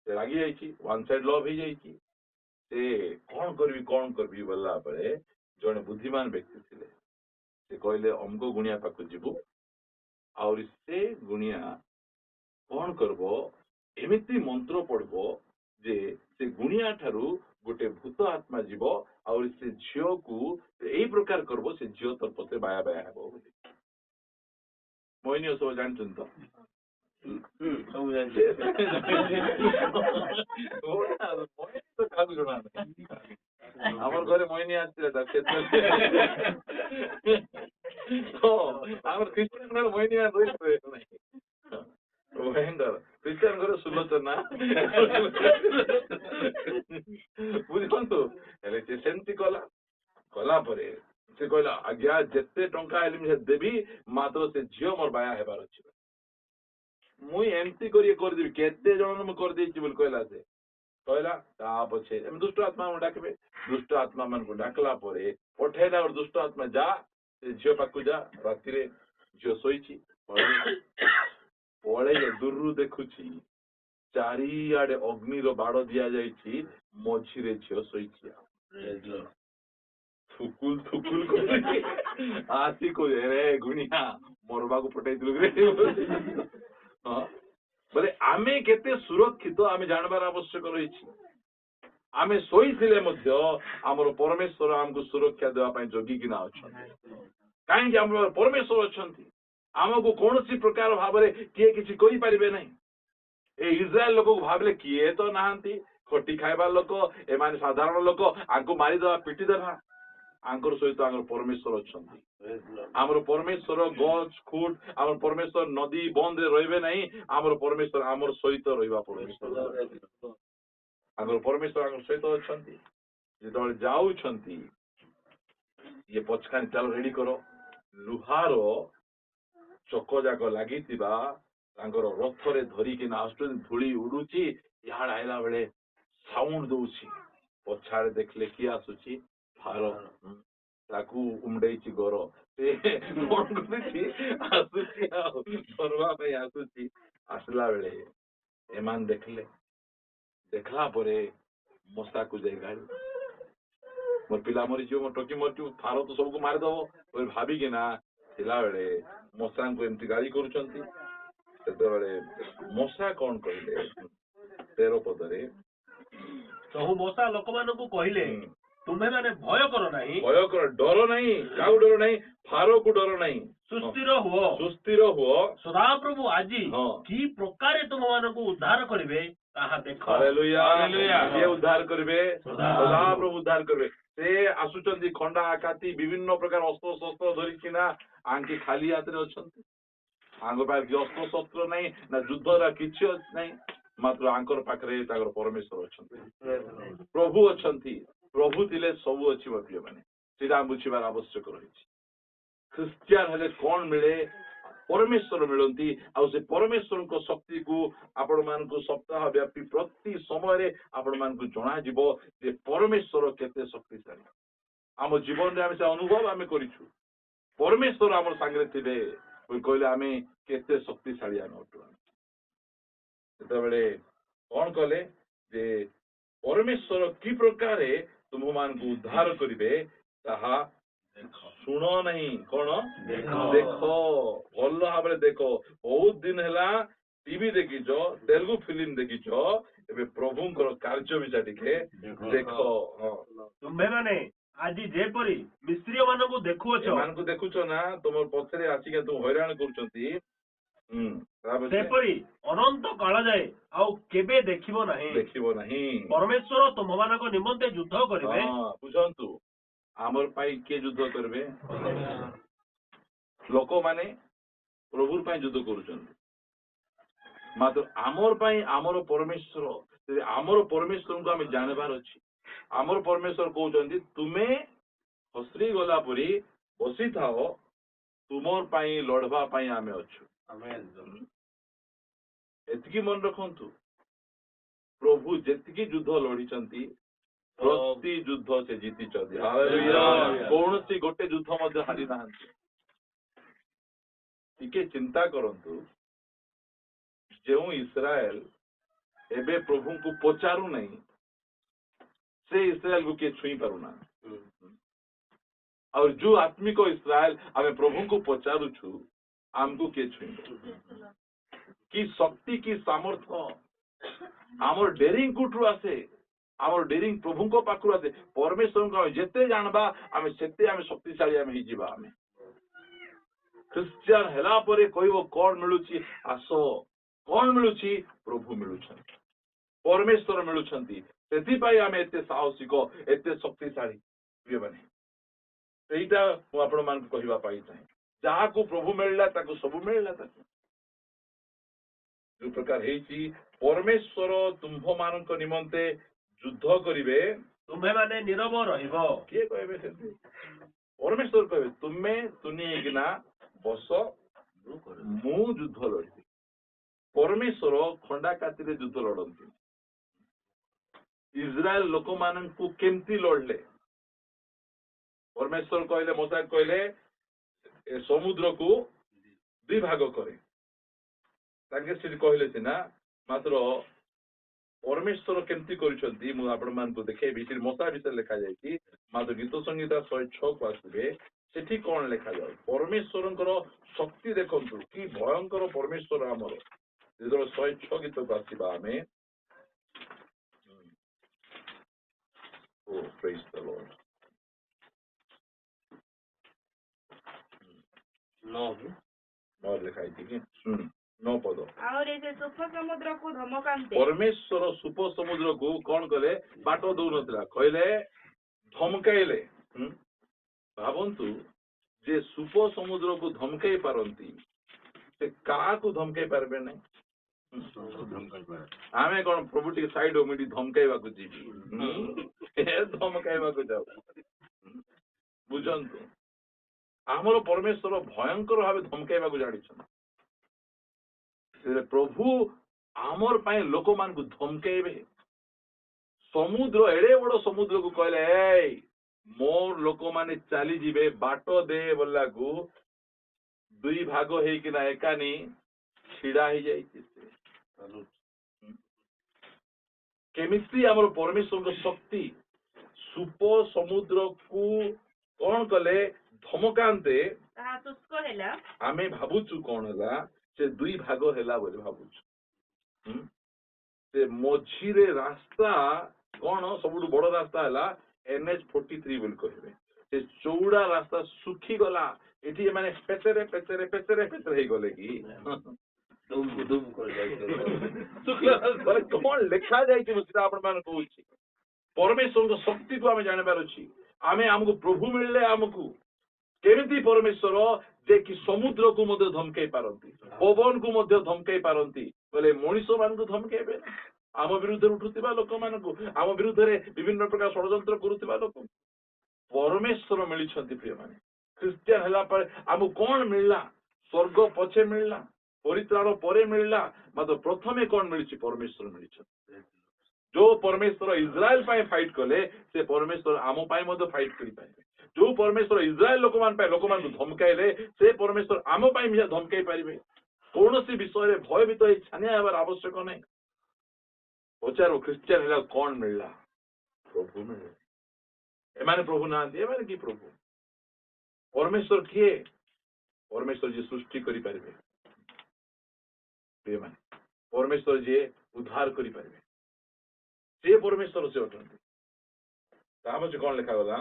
रागी जाइए वन साइड लव हो जाइए से कौन करबी बोला पड़े जड़े बुद्धिमान व्यक्ति थे से कहले अमको गुणिया पाक जीवु आउर से गुणिया कौन करबो एमिति मंत्र पढ़बो जे से गुणिया ठारू गोटे भूत आत्मा जीव और से झील को यही प्रकार करबो से झील तर पते बाया बाया हेबो मोहिनी सब जानछन तो सब जानछे मोहिनी तो काबू जणा नहीं हमर घरे मोहिनी आछले ता क्षेत्र तो हमर क्रिश्चियन घर मोहिनी आ रोइस नहीं भयंकर क्रिश्चियन घर सुलोचना बुझंतु हेले से सेंती कला परे से कहला आज्ञा जेते टंका आइली से देबी मात्र से झियो मोर बाया हेबार अछि मुई एमती करिए कर देबी केते जण म कर देछि बोल कहला से कहला ता पछे हम दुष्ट आत्मा मन डाकबे दुष्ट आत्मा मन को डाकला परे पठेला और दुष्ट आत्मा जा से झियो पाकु जा राति रे झियो सोइछि पड़े दूर देखुची चारिआडे अग्निर बाड़ दिया जाइछि मझिरे झियो सोइछि थुकुल थुकुल आसी को रे गुणिया मरबा को पटाई दिलु रे बोले आमे केते सुरक्षित आमे जानबार आवश्यक रहिछि आमे सोइथिले मध्य हमर परमेश्वर हमको सुरक्षा देवा पई जोगी किना अछन काहे कि हमर परमेश्वर अछंती आमको कौन सी प्रकार भाव किए किसी कही पारे ना ए इज्राएल लोक को भाविले किए तो नहांती खटी खाइबा लोक एमाने साधारण लोक आंको मारिदेवा पिटिदेवा आंकर सहित आंकर परमेश्वर अछंती आमर परमेश्वर गछ खुट आमर परमेश्वर नदी बंद रहिबे नहीं आमर परमेश्वर आमर सहित रहिबा परमेश्वर आंकर परमेश्वर आंकर सहित अछंती जेतबे जाउछंती ये पछखानी चाल रेडी करो लुहारो चक जाक लगी रथरे धरिकी धूली उड़ुची इहाड़ आइला बेले साउंड दउची पछाड़े देखले कि आसुची फारो ताकू उमड़ेची गोर से कोन करछि आसुची धरवा पे आसुची आसला बेले एमान देखला परे मसा को जाई गाड़ी मोर पिला मरी जो मोर टकी मरचू फारो तो सबको मार दबो ओइ भाबी के ना थिला बेले मशा को एमती गाड़ी करुचंती मशा कौन कहले 13 पदरे कहू मशा लोक मानकु कहले तुम्हें माने भय कर डर नहीं काउ डर नहीं फारो को डर नहीं सुस्थिर हुओ सदा प्रभु आजी की प्रकार तुम मानकु उद्धार करिवे ताहा देखो हालेलुया हालेलुया ये उद्धार करिवे सदा प्रभु उद्धार करिवे से आसुचंती खंडा आकाती विभिन्न प्रकार अस्त्र शस्त्र धरिकिना आंके खाली हाथ रे अछंती आंगो पाखरे अस्त्र शस्त्र नहीं ना युद्ध रा किछि नहीं मात्र आंकर पाखरे तागर परमेश्वर अछंती प्रभु अछंती प्रभु थिले सब अछि प्रिय माने सेटा बुझिबार आवश्यक रहिछि क्रिश्चियन हेले कोन मिले परमेश्वर मिलती आ से परमेश्वर को शक्ति को आपण मान को सप्ताह व्यापी प्रति समय आपण मान को जना जीवो जे परमेश्वर केते शक्तिशाली आम जीवन रे आमे अनुभव आमे करिछु परमेश्वर आम सांगे थिबे कहले आमे केते शक्तिशाली आमे अटु सेतबेले कोन कहले जे परमेश्वर की प्रकार तुम मान को उद्धार करिवे ताहा शुण नहीं कौन देख भल भाव देख बहुत दिन है टीवी देखीच तेलुगु फिल्म देखीच ए प्रभु कार्य विषय टिके देख तुम्हें माने आज जेपरी मिस्त्री मान को देखुच ना तुम पछरे आसिक तुम हैरान करुचंती सेपरी अनंत काल जाए आउ केबे देखिबो नहीं परमेश्वर तुम मान को निमंते युद्ध करिवे बुझंतु आमर पाई के युद्ध करबे लोक माने प्रभु युद्ध कर मात्र आमर परमेश्वर आमर परमेश्वर को आम जानबार अच्छी आमर परमेश्वर कहते तुम्हें हसरी गला परी बसी थाओ तुमर लड़वा आम अच्छु एतिकी मन रखु प्रभु जेतिकी युद्ध लड़ी प्रति युद्ध से जीति कौन सी गोटे युद्ध हारी ना टिके चिंता करंतु जो इस्राएल एबे प्रभु को पचारू नहीं से इस्राएल को किए छुई पारुना और जो आत्मिक इस्राएल आमे प्रभु को पचारू छु आमको किए छुई कि शक्ति की सामर्थ्य आमर डेरिंग कुटरू आसे आमर डेरिंग प्रभु को पाखु आसे परमेश्वर को जेते जानबा आमे सेते आमे शक्तिशाली आमे हिजिबा आमे क्रिश्चियन हेला परे कहबो कोन मिलुची आसो कौन मिलुची प्रभु मिलुछन परमेश्वर मिलुछंती सेति पाई आमे एते साहसिक एते शक्तिशाली प्रिय बने एटा मु आपण मान कहबा पाई चाहे जहा को प्रभु मिलला ताको सब मिलला ताको जो प्रकार हेची परमेश्वर तुम्भ मानक निमंते युद्ध करिवे तुम्हे माने नीरव रहिबो के कहबे सेति परमेश्वर कहबे तुमे तुनी किना बस मु युद्ध लड़िबी परमेश्वर खंडा काती युद्ध लड़ती इस्राएल लोक मान केमती लड़ले परमेश्वर कहले मोसा कहले समुद्र को दुई भाग करे कहले सीना मात्र परमेश्वर केमती कर देखेबी मोसा विषय लिखा जाए मात्र गीत संगीता 106 को आसवे सेठी कौन लिखा जाए परमेश्वर शक्ति देखु कि भयंकर परमेश्वर आमर जो 106 गीत को आसवा आम praise the Lord नौ लिखाई थी कि 9 पद और ऐसे सुप समुद्र को धमकांते परमेश्वर सुप समुद्र को कौन कले बाट दौ नथिला कहले धमकाइले भावंतु जे सुप समुद्र को धमकाई पारंती से का को धमकाई पारबे नहीं आमे कौन प्रभु टी साइड मिडी धमकाइबा को जीवी धमकाइबा को जाऊ बुझंतु आमर परमेश्वर भयंकर भाव धमकाइबा को जानी प्रभु आमर पाए लोक मान को धमकाइबे समुद्र एड़े बड़ समुद्र को कहले मोर लोक माने चली जीवे बाट दे बोला को दुई भाग होइकिना एकानी छिड़ा ही जाइछि केमिति आमर परमेश्वर शक्ति सुप समुद्र को कौन कले धमकांते शुष्क हैला आमे भाबुचु कौन हैला से दुई भाग हैला बोले भाबुचु से मझिरे रास्ता कौन सबुठु बड़ रास्ता हैला NH43 बोल कहबे से चौड़ा रास्ता सुखी गला एठी माने पेचरे पेचरे पेचरे पेचरे हे गले की दुम दुम कर जाय कौन लिखा जाय कि मुझे आपण मान कहूची परमेश्वर को शक्ति को आमे जानबार अछि आमे हमको प्रभु मिलले हमको केमिति परमेश्वर जे कि समुद्र को मध्य धमकाई पारंती पवन को मध्य धमकाई पारंती बोले मनुष्य मान को धमकाइबे आम विरुद्ध उठुवा लोक मान को आम विरुद्ध विभिन्न प्रकार षड्यंत्र करुवा लोक परमेश्वर मिली प्रिय माने क्रिश्चियन हला पर आम कौन मिलला स्वर्ग पछे मिलला परित्राण परे मिलला मात्र प्रथमे कौन मिली परमेश्वर मिली जो परमेश्वर इस्राएल पाए फाइट कले से परमेश्वर आम पाए मध्य फाइट करि पाइबे जो परमेश्वर इस्राएल लोक मान को धमकाइले से परमेश्वर आम पाए धमकाई पारिबे कौन सी विषय भयभीत हो छानिया हेबार आवश्यक नहीं पचारो क्रिश्चियन हेला कौन मिलला प्रभु मिले एमाने प्रभु ना एमाने की प्रभु परमेश्वर किए परमेश्वर जी सृष्टि करि पारिबे प्रिय माने परमेश्वर जी उद्धार करि पारिबे से परमेश्वर से अटंती ताम से कौन लिखा गला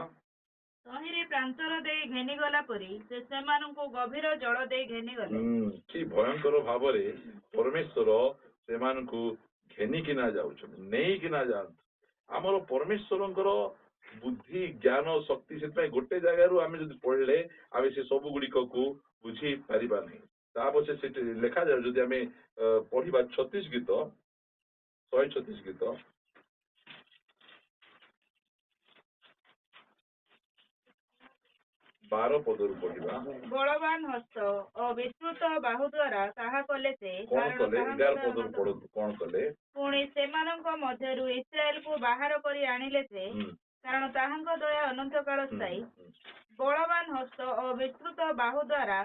तहिरे प्रांतर दे घेनी गला परी से सेमानंको गभीर जल दे घेनी गले कि भयंकर भाव रे परमेश्वर सेमानंको घेनी किना जाउछन नेई किना जान हमर परमेश्वरंकर बुद्धि ज्ञान शक्ति से गोटे जगह आम जब पढ़ले आम से सब गुड़िक को बुझी पारिबा नहीं ତା ପଛେ ସେଠି ଲେଖାଯାଉ ଯଦି ଆମେ ପଢିବା 36 ଗୀତ 136 ଗୀତ 12 ପଦରୁ ପଢିବା। ବଳବାନ ହସ୍ତ ଓ ବିସ୍ତୃତ ବାହୁ ଦ୍ୱାରା ତାହା କଲେ ସେ, କଣ କାରଣ କଲେ? ତାହାଙ୍କ 11 ଦୟା ପଦରୁ ଅନନ୍ତ। ପଢନ୍ତୁ କଣ କଲେ? ପୁଣି ସେମାନଙ୍କ ମଧ୍ୟରୁ ଇସ୍ରାଏଲକୁ ବାହାର କରି ଆଣିଲେ ସେ, କାରଣ ତାହାଙ୍କ ଦୟା ଅନନ୍ତ କାଳ ସ୍ଥାୟୀ। ବଳବାନ ହସ୍ତ ଓ ବିସ୍ତୃତ ବାହୁ ଦ୍ୱାରା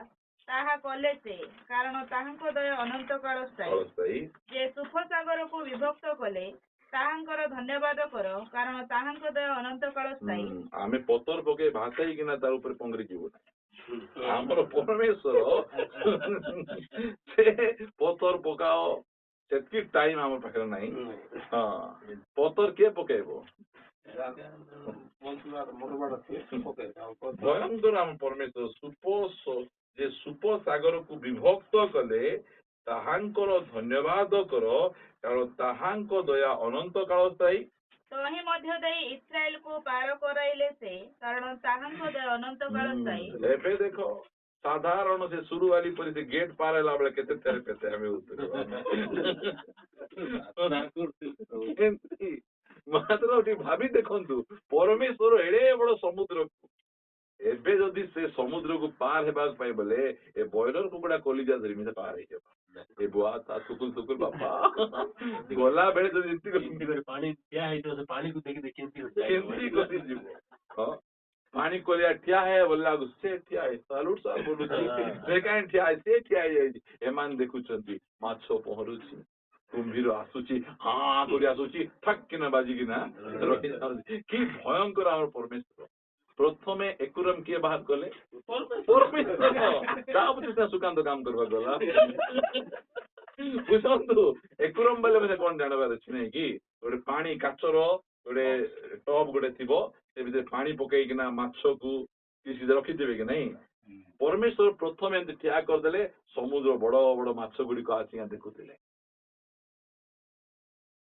ତାହା କଲେ ସେ, କାରଣ ତାହାଙ୍କ ଦୟା ଅନନ୍ତ କାଳ ସ୍ଥାୟୀ। ଯେ ସୁଖସାଗରକୁ ବିଭକ୍ତ କଲେ ତାହାଙ୍କର ଧନ୍ୟବାଦ କର, କାରଣ ତାହାଙ୍କ ଦୟା ଅନନ୍ତ କାଳ ସ୍ଥାୟୀ। ଆମେ ପତର ପକେଇ ଭାସାଇକିନା ତାର ଉପରେ ପଙ୍ଗରି ଯିବୁ ନା। ଆମର ପରମେଶ୍ୱର ସେ ପତର ପକାଅ ସେତିକି ଟାଇମ ଆମ ପାଖରେ ନାହିଁ। ହଁ ପତର କିଏ ପକେଇବ? ଭୟଙ୍କର ଆମ ପରମେଶ୍ୱର ଯେ ସୁପ ସାଗରକୁ ବିଭକ୍ତ କଲେ ତାହାଙ୍କର ଧନ୍ୟବାଦ କର, କାରଣ ତାହାଙ୍କ ଦୟା ଅନନ୍ତ କାଳ ସ୍ଥାୟୀ। ତହିଁ ମଧ୍ୟ ଦେଇ ଇସ୍ରାଏଲକୁ ପାର କରାଇଲେ ସେ, କାରଣ ତାହାଙ୍କ ଦୟା ଅନନ୍ତ କାଳ ସ୍ଥାୟୀ। ଏବେ ଦେଖ ସାଧାରଣ ସେ ସୁରୁବାଲି ପରି ସେ ଗେଟ୍ ପାର ହେଲା ବେଳେ କେତେ ଥରେ କେତେ ଆମେ ମାତ୍ର ଟିକେ ଭାବି ଦେଖନ୍ତୁ ପରମେଶ୍ୱର ଏଡେ ବଡ ସମୁଦ୍ରକୁ ଏବେ ଯଦି ସେ ସମୁଦ୍ରକୁ ପାର ହେବାକୁ ପାଇଁ ବୋଲେ ଏ ବଏଲର କୁକୁଡା କଲିଜା ଧରିମି ସେ ପାର ହେଇଯିବ। ଏ ବୁଆ ତା ଟୁକୁଲ ଟୁକୁଲ ବାପା ଗଲା ବେଳେ ଯଦି ପାଣି ଠିଆ ହେଇଥିବ ସେ ପାଣିକୁ ଦେଖି କେମିତି ଯିବ। ହଁ ପାଣି କଲିଆ ଠିଆ ହେ ବୋଲିଲାକୁ ସେ ଠିଆ ହେଇ ସାଲୁଟ ସାଲ ବୋଲୁଛି ସେ କାହିଁ ଠିଆ ହେଇ ସେ ଠିଆ ହେଇଯାଇଛି। ଏମାନେ ଦେଖୁଛନ୍ତି ମାଛ ପହଁରୁଛି, କୁମ୍ଭୀର ଆସୁଛି, ହଁ କରି ଆସୁଛି, ଠକ୍ କିନା ବାଜିକିନା ରହିଯାଉଛି। କି ଭୟଙ୍କର ଆମର ପରମେଶ୍ୱର। ପ୍ରଥମେ ଏକୁରମ କିଏ ବାହାର କଲେ? ପରମେଶ୍ୱର। ତା ପଛେ ସେ ସୁକାନ୍ତ କାମ କରିବାକୁ ଗଲା। ବୁଝନ୍ତୁ ଏକୁରମ ବୋଲେ ମାନେ କଣ ଜାଣିବାର ଅଛି ନାଇଁ କି? ଗୋଟେ ପାଣି କାଚର ଗୋଟେ ଟପ୍ ଗୋଟେ ଥିବ, ସେ ଭିତରେ ପାଣି ପକେଇକିନା ମାଛକୁ କିଛି ରଖିଥିବେ କି ନାଇଁ। ପରମେଶ୍ୱର ପ୍ରଥମେ ଏମିତି ଠିଆ କରିଦେଲେ, ସମୁଦ୍ର ବଡ ବଡ ମାଛ ଗୁଡିକ ଆସିକି ଦେଖୁଥିଲେ।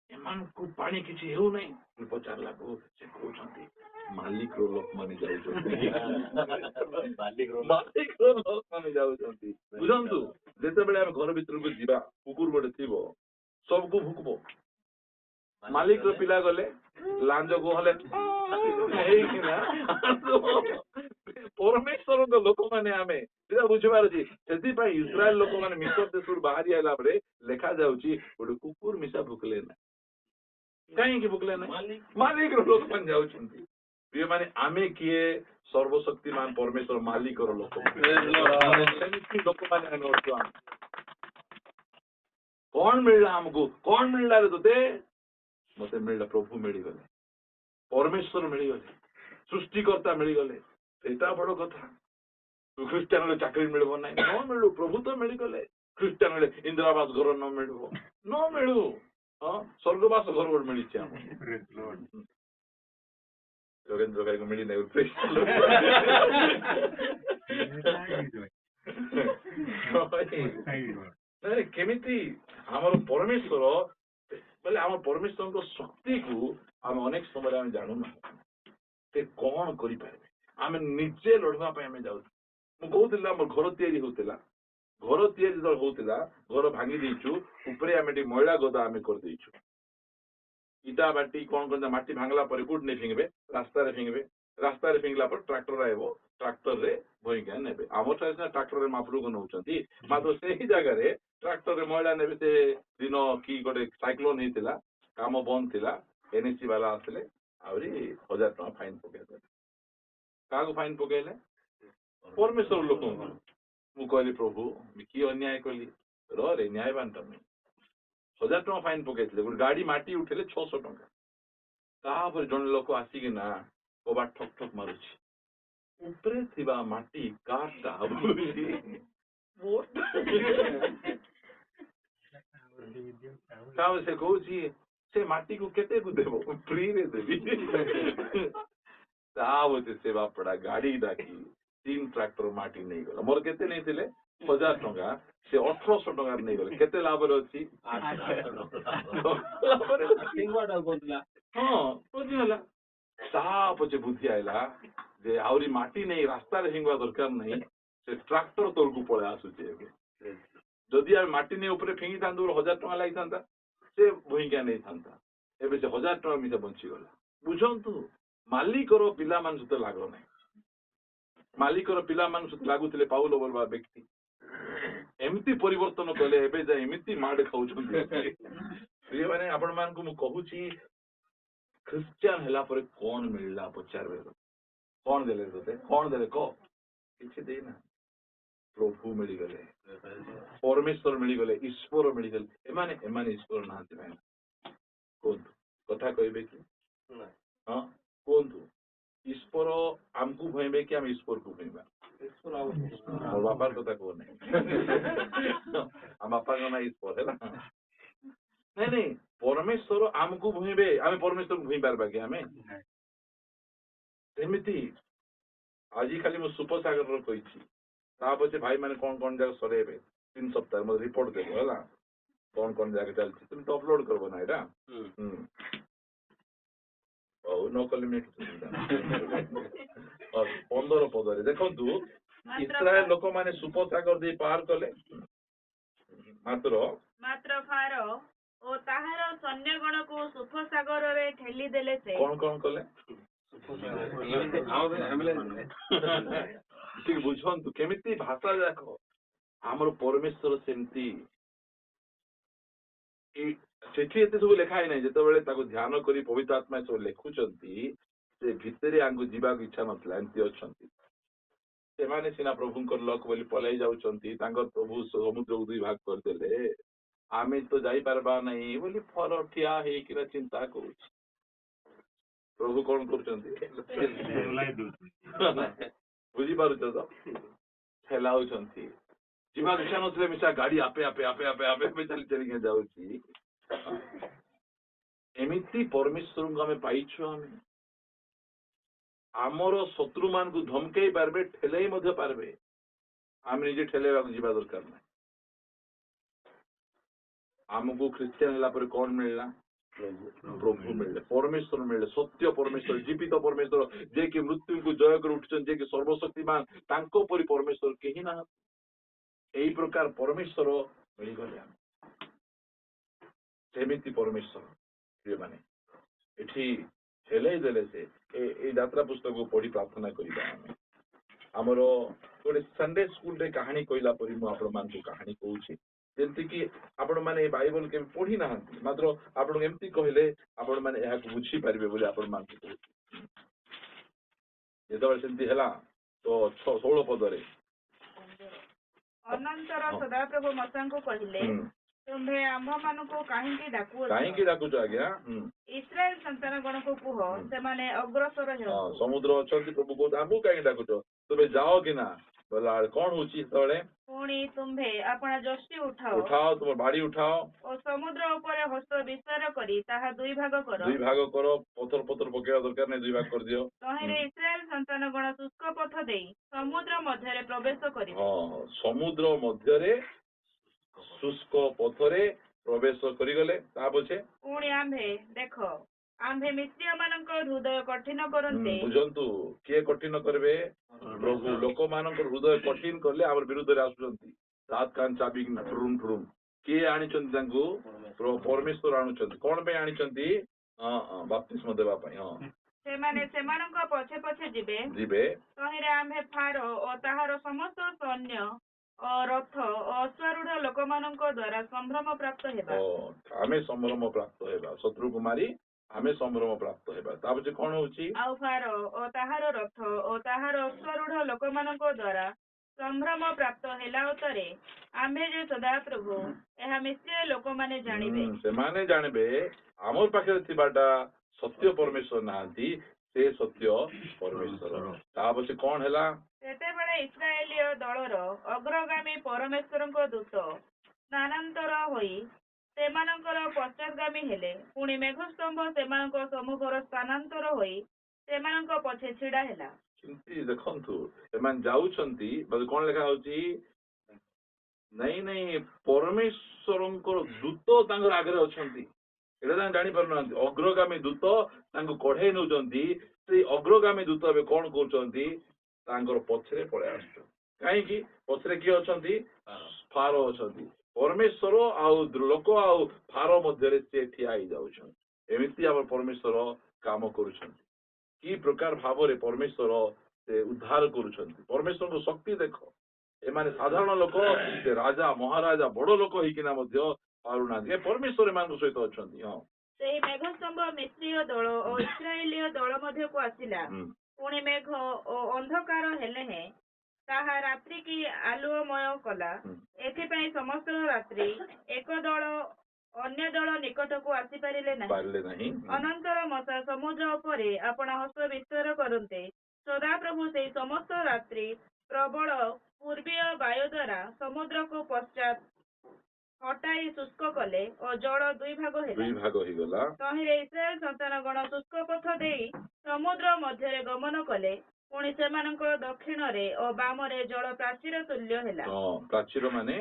ଏମାନଙ୍କୁ ପାଣି କିଛି ହେଉନାହିଁ। ପଚାରିଲାକୁ ସେ କହୁଛନ୍ତି ମାଲିକର ଲୋକମାନେ ଯାଉଛନ୍ତି, ମାଲିକର ଲୋକମାନେ ଯାଉଛନ୍ତି। ବୁଝନ୍ତୁ ଯେତେବେଳେ ଆମେ ଘର ଭିତରକୁ ଯିବା କୁକୁର ଗୋଟେ ଥିବ ସବୁକୁ ଭୁକିବ। ମାଲିକର ପିଲା ଗଲେ ଲାଞ୍ଜ ଗୁହଲେ ହେଇକିନା ପରମେଶ୍ୱରଙ୍କ ଲୋକମାନେ ଆମେ ସେଟା ବୁଝିବାର ଅଛି। ସେଥିପାଇଁ ଇସ୍ରାଏଲ ଲୋକମାନେ ମିଶର ଦେଶରୁ ବାହାରି ଆଇଲା ପରେ ଲେଖା ଯାଉଛି ଗୋଟେ କୁକୁର ମିଶା ଭୁକିଲେ ନା। କାହିଁକି ଭୁକିଲେ ନାହିଁ? ମାଲିକର ଲୋକମାନେ ଯାଉଛନ୍ତି। ମାନେ ଆମେ କିଏ? ସର୍ବଶକ୍ତିମାନ ପରମେଶ୍ୱର ମାଲିକର ଲୋକ। ସେମିତି ଲୋକମାନେ ଆମେ ଅଛୁ। କଣ ମିଳିଲା ଆମକୁ? କଣ ମିଳିଲା ରେ ତୋତେ? ମତେ ମିଳିଲା ପ୍ରଭୁ ମିଳିଗଲେ, ପରମେଶ୍ୱର ମିଳିଗଲେ, ସୃଷ୍ଟିକର୍ତ୍ତା ମିଳିଗଲେ। ସେଇଟା ବଡ କଥା। ଖ୍ରୀଷ୍ଟିଆନ ଚାକିରି ମିଳିବ ନାହିଁ, ନ ମିଳୁ, ପ୍ରଭୁ ତ ମିଳିଗଲେ। ଖ୍ରୀଷ୍ଟିଆନ ଇନ୍ଦିରାବାସ ଘର ନ ମିଳିବ, ନ ମିଳୁ, ହଁ ସ୍ୱର୍ଗବାସ ଘର ଗୋଟେ ମିଳିଛି ଆମ ଯୋଗେନ୍ଦ୍ର ଭାଇକୁ ମିଳିନାହିଁ। କେମିତି ଆମର ପରମେଶ୍ୱର ବୋଲେ ଆମ ପରମେଶ୍ୱରଙ୍କ ଶକ୍ତିକୁ ଆମେ ଅନେକ ସମୟରେ ଆମେ ଜାଣୁନା। ସେ କଣ କରିପାରିବେ ଆମେ ନିଜେ ଲଢିବା ପାଇଁ ଆମେ ଯାଉଛୁ। ମୁଁ କହୁଥିଲି ଆମର ଘର ତିଆରି ହଉଥିଲା, ଘର ତିଆରି ଯେତେବେଳେ ହଉଥିଲା ଘର ଭାଙ୍ଗି ଦେଇଛୁ, ଉପରେ ଆମେ ଟିକେ ମଇଳା ଗଦା ଆମେ କରିଦେଇଛୁ। ଇଟା ବାଟି କଣ କରନ୍ତି, ମାଟି ଭାଙ୍ଗିଲା ପରେ କୋଉଠି ନେଇ ଫିଙ୍ଗିବେ? ରାସ୍ତାରେ ଫିଙ୍ଗିବେ। ରାସ୍ତାରେ ଫିଙ୍ଗିଲା ପରେ ଟ୍ରାକ୍ଟର ଆଇବ, ଟ୍ରାକ୍ଟରରେ ବୋହିକି ନେବେ। ଆମର ସିନା ଟ୍ରାକ୍ଟରରେ ମାପରୁକୁ ନେଉଛନ୍ତି, ମାତ୍ର ସେହି ଜାଗାରେ ଟ୍ରାକ୍ଟରରେ ମଇଳା ନେବେ। ସେ ଦିନ କି ଗୋଟେ ସାଇକ୍ଲୋନ ହେଇଥିଲା, କାମ ବନ୍ଦ ଥିଲା, NEC ବାଲା ଆସିଲେ ଆହୁରି 1000 ଟଙ୍କା ଫାଇନ ପକେଇଦେଲେ। କାହାକୁ ଫାଇନ ପକେଇଲେ? ପରମେଶ୍ୱର ଲୋକଙ୍କୁ। ମୁଁ କହିଲି ପ୍ରଭୁ କି ଅନ୍ୟାୟ କଲି, ରେ ନ୍ୟାୟବାନ ତମେ। 1000 ଟଙ୍କା ଫାଇନ ପକେଇଥିଲେ, ଗୋଟେ ଗାଡି ମାଟି ଉଠେଇଲେ 600 ଟଙ୍କା। ତାପରେ ଜଣେ ଲୋକ ଆସିକିନା କବାଟ ଠକ୍ ଠକ୍ ମାରୁଛି, ଉପରେ ଥିବା ମାଟି କାରଟା ବୁଲୁଛି। ସେ କହୁଛି ସେ ମାଟିକୁ କେତେକୁ ଦେବ? ଫ୍ରିରେ ଦେବି। ତାପରେ ସେ ବାପଡା ଗାଡି ଡାକି 3 ଟ୍ରାକ୍ଟର ମାଟି ନେଇଗଲା। ମୋର କେତେ ନେଇଥିଲେ? 1000 ଟଙ୍କା। ସେ 1800 ଟଙ୍କାରେ ନେଇଗଲେ। କେତେ ଲାଭରେ ଅଛି? ହଁ ବୁଝିଗଲା। ତା ପଛେ ବୁଦ୍ଧି ଆଇଲା ଯେ ଆହୁରି ମାଟି ନେଇ ରାସ୍ତାରେ ଫିଙ୍ଗିବା ଦରକାର ନାହିଁ, ସେ ଟ୍ରାକ୍ଟର ତଳକୁ ପଳେଇ ଆସୁଛି ଏବେ। जदि आम माटी नहीं ऊपर फिंगी था 1000 टका लगी था से भूइका नहीं था एवं से 1000 टका मिसे बंचीगला बुझंतु मालिकर पिला मान सहित लाग ना मालिकर पिला मान सहित लगुले पाउल बोलवा व्यक्ति एमती परिवर्तन कले एबे जा एमती माड़ खाउछंती प्रिय माने आपण मान को मु कहूची क्रिश्चियन हला पर कोन मिलला पचारबे कोन देले तते कोन देले को किछि देना प्रभु मिली गले परमेश्वर मिली गले ईश्वर मिली गले एमाने एमाने ईश्वर नाते भाई कोन कथा कहबे कि हां कोन ईश्वर आमको भयबे कि हम ईश्वर को भयबा ईश्वर और बापार कथा को नहीं हम बापा का ना ईश्वर है ना नहीं नहीं परमेश्वर आमको भूइबे आमे परमेश्वर को भूइ पारबा कि आमे सेमिति आज खाली मु सुपर सागर रो कहिछि ता पछे भाई माने कोन जगह सरेबे 3 सप्ताह में रिपोर्ट देबो हला कोन जगह चलछि तुम तो अपलोड करबो ना एटा ओ नो कलिमेट और 15 पदरे देखंतु इस्राएल लोक माने सुपर सागर दे पार कले मात्र फारो ओ ताहार सैन्यगण को सुपर सागर रे ठेली देले से कोन कले ठीक बुझंतु केमिति भाषा देखो हमर परमेश्वर सेमती सेठी एते सब लेखा नै जते बेले ताको ध्यान करी पवित्र आत्मा सब लेखुचंती से भितरे आंगु जीवा इच्छा नथला एंती अछंती से माने सिना प्रभु को लोक बोली पलाई जाउचंती तांगर प्रभु समुद्र को दुई भाग कर देले आमे तो जाई पारबा नहीं बोली फर ठिया हे किरा चिंता करू प्रभु कौन कर बुझी पारुच तो ठेलाउछंती जीवा इच्छा नथले मिसा गाड़ी आपे आपे आपे आपे आपे पे चली चली जाउची एमिति परमेश्वर को हमें पाइछु हमें आमर शत्रु मान को धमकई पारबे ठेलई मध्य पारबे आम निजे ठेलेबा जीवा दरकार ना आमको क्रिश्चियन हला पर कौन मिलला प्रभु मिले परमेश्वर मिले सत्य परमेश्वर जीवित परमेश्वर जे कि मृत्यु को जय कर उठछन जे कि सर्वशक्तिमान तांको परि परमेश्वर केही ना एई प्रकार परमेश्वर मिली गले सेमिति परमेश्वर प्रिय माने एठी हेले देले से ए यात्रा पुस्तक को पढ़ी प्रार्थना करिबा हमरो गोटे संडे स्कूल रे कहानी कहला परि मु आपण मान को कहानी कहूची जेंति कि आपण माने बाइबल के पढ़ी ना मात्र आपण एमती कहले आपण माने एहा को बुझी पारिबे बोले आपण मान को जेतबे सेंती हला तो 16 पदरे अनंतर सदाप्रभु मसांको कहिले तुम्हे आम्भ मानको काहेकि डाकुछ आज्ञा इस्राएल संतान गण को कुह से माने अग्रसर हेउ समुद्र अछंती प्रभु को आम्भु काहे डाकुछ तबे जाओ कि ना बोला कौन होची तळे पुणी तुम्हे आपना जस्ती उठाओ तुम बाड़ी उठाओ और समुद्र ऊपर हस्त विस्तार करी ताहा दुई भाग करो पत्थर पकेड़ा दरकार नहीं दुई भाग कर दियो तहिरे इस्राएल संतान गण शुष्क पथ देई समुद्र मध्य रे प्रवेश करी हां समुद्र मध्य रे शुष्क पथरे प्रवेश करी गले ता पछे पुणी आम्भे देखो आम्भे मिस्री मानक हृदय कठिन करते बुझंतु किए कठिन करबे प्रभु लोक मानक हृदय कठिन करले आवर विरुद्ध रे आसुचंती सात कान चाबी फ्रुम फ्रुम किए आनिचंती तांको परमेश्वर आनुचंती कोन पे आनिचंती बपतिस्मा देबा पई से माने सेमानक पछे पछे जिबे तहिरे आम्भे फारो ओ ताहार समस्त सैन्य और रथ अश्वारूढ़ लोक मानक द्वारा संभ्रम प्राप्त हेबा आमे संभ्रम प्राप्त हेबा शत्रु कुमारी आमे संभ्रम प्राप्त हेबा ता पछे कोन होची आउ फारो ओ ताहार रथ ओ ताहार अश्वारूढ़ लोक मानक द्वारा संभ्रम प्राप्त हेला उतरे आमे जे सदा प्रभु एहा मिस्री लोक माने जानिबे से माने जानिबे हमर पाखे थिबाटा सत्य परमेश्वर नांती से सत्य परमेश्वर ता पछे कोन हेला सेते बेले इस्राएलीय दलर अग्रगामी परमेश्वरଙ୍କ दूत स्नानांतर होई सेमानकर पश्चातगामी हेले पुणी मेघस्तंभ सेमानक सम्मुखर स्थानांतर होई सेमानक पछे छिड़ा हेला चिंती देखंतु एमान जाउछंती बल कोन लेखा होची नहीं नहीं परमेश्वरଙ୍କ दूत तांगर आगरे अछंती एटा तां जानि परनांती अग्रगामी दूत तांको कढाई नउचंती से अग्रगामी दूत बे कोन करचंती तांगर पछरे पळे आछो काहे कि पछरे की अछंती ଫାରୋ ଅଛନ୍ତି। ପରମେଶ୍ୱର ଆଉ ଲୋକ ଆଉ ଫାରୋ ମଧ୍ୟରେ ସେ ଠିଆ ହେଇଯାଉଛନ୍ତି। ଏମିତି ଆମର ପରମେଶ୍ୱର କାମ କରୁଛନ୍ତି। କି ପ୍ରକାର ଭାବରେ ପରମେଶ୍ୱର ସେ ଉଦ୍ଧାର କରୁଛନ୍ତି। ପରମେଶ୍ୱରଙ୍କ ଶକ୍ତି ଦେଖ। ଏମାନେ ସାଧାରଣ ଲୋକ, ସେ ରାଜା ମହାରାଜା ବଡ ଲୋକ ହେଇକିନା ମଧ୍ୟ ପାରୁନାହାନ୍ତି। ଏ ପରମେଶ୍ୱର ଏମାନଙ୍କ ସହିତ ଅଛନ୍ତି। ହଁ, ସେହି ମେଘସ୍ତମ୍ଭ ମିଶ୍ରୀୟ ଦଳ ଓ ଇସ୍ରାଏଲୀୟ ଦଳ ମଧ୍ୟକୁ ଆସିଲା। ପୁଣି ମେଘ ଓ ଅନ୍ଧକାର ହେଲେ ହେଁ ତାହା ରାତ୍ରିକି ଆଲୁଅମୟ କଲା। ଏଥିପାଇଁ ସମସ୍ତ ରାତ୍ରି ଏକ ଦଳ ଅନ୍ୟ ଦଳ ନିକଟକୁ ଆସିପାରିଲେ ନାହିଁ। ଅନନ୍ତର ମଶା ସମୁଦ୍ର ଉପରେ ଆପଣା ହସ୍ତ ବିସ୍ତାର କରନ୍ତେ ସଦାପ୍ରଭୁ ସେହି ସମସ୍ତ ରାତ୍ରି ପ୍ରବଳ ପୂର୍ବୀୟ ବାୟୁ ଦ୍ୱାରା ସମୁଦ୍ରକୁ ପଶ୍ଚାତ୍ ହଟାଇ ଶୁଷ୍କ କଲେ ଓ ଜଳ ଦୁଇ ଭାଗ ହେଇଗଲା। ତହିଁରେ ଇସ୍ରାଏଲ ସନ୍ତାନଗଣ ଶୁଷ୍କ ପଥ ଦେଇ ସମୁଦ୍ର ମଧ୍ୟରେ ଗମନ କଲେ। ପୁଣି ସେମାନଙ୍କ ଦକ୍ଷିଣରେ ଓ ବାମରେ ଜଳ ପ୍ରାଚୀର ତୁଲ୍ୟ ହେଲା। ପ୍ରାଚୀର ମାନେ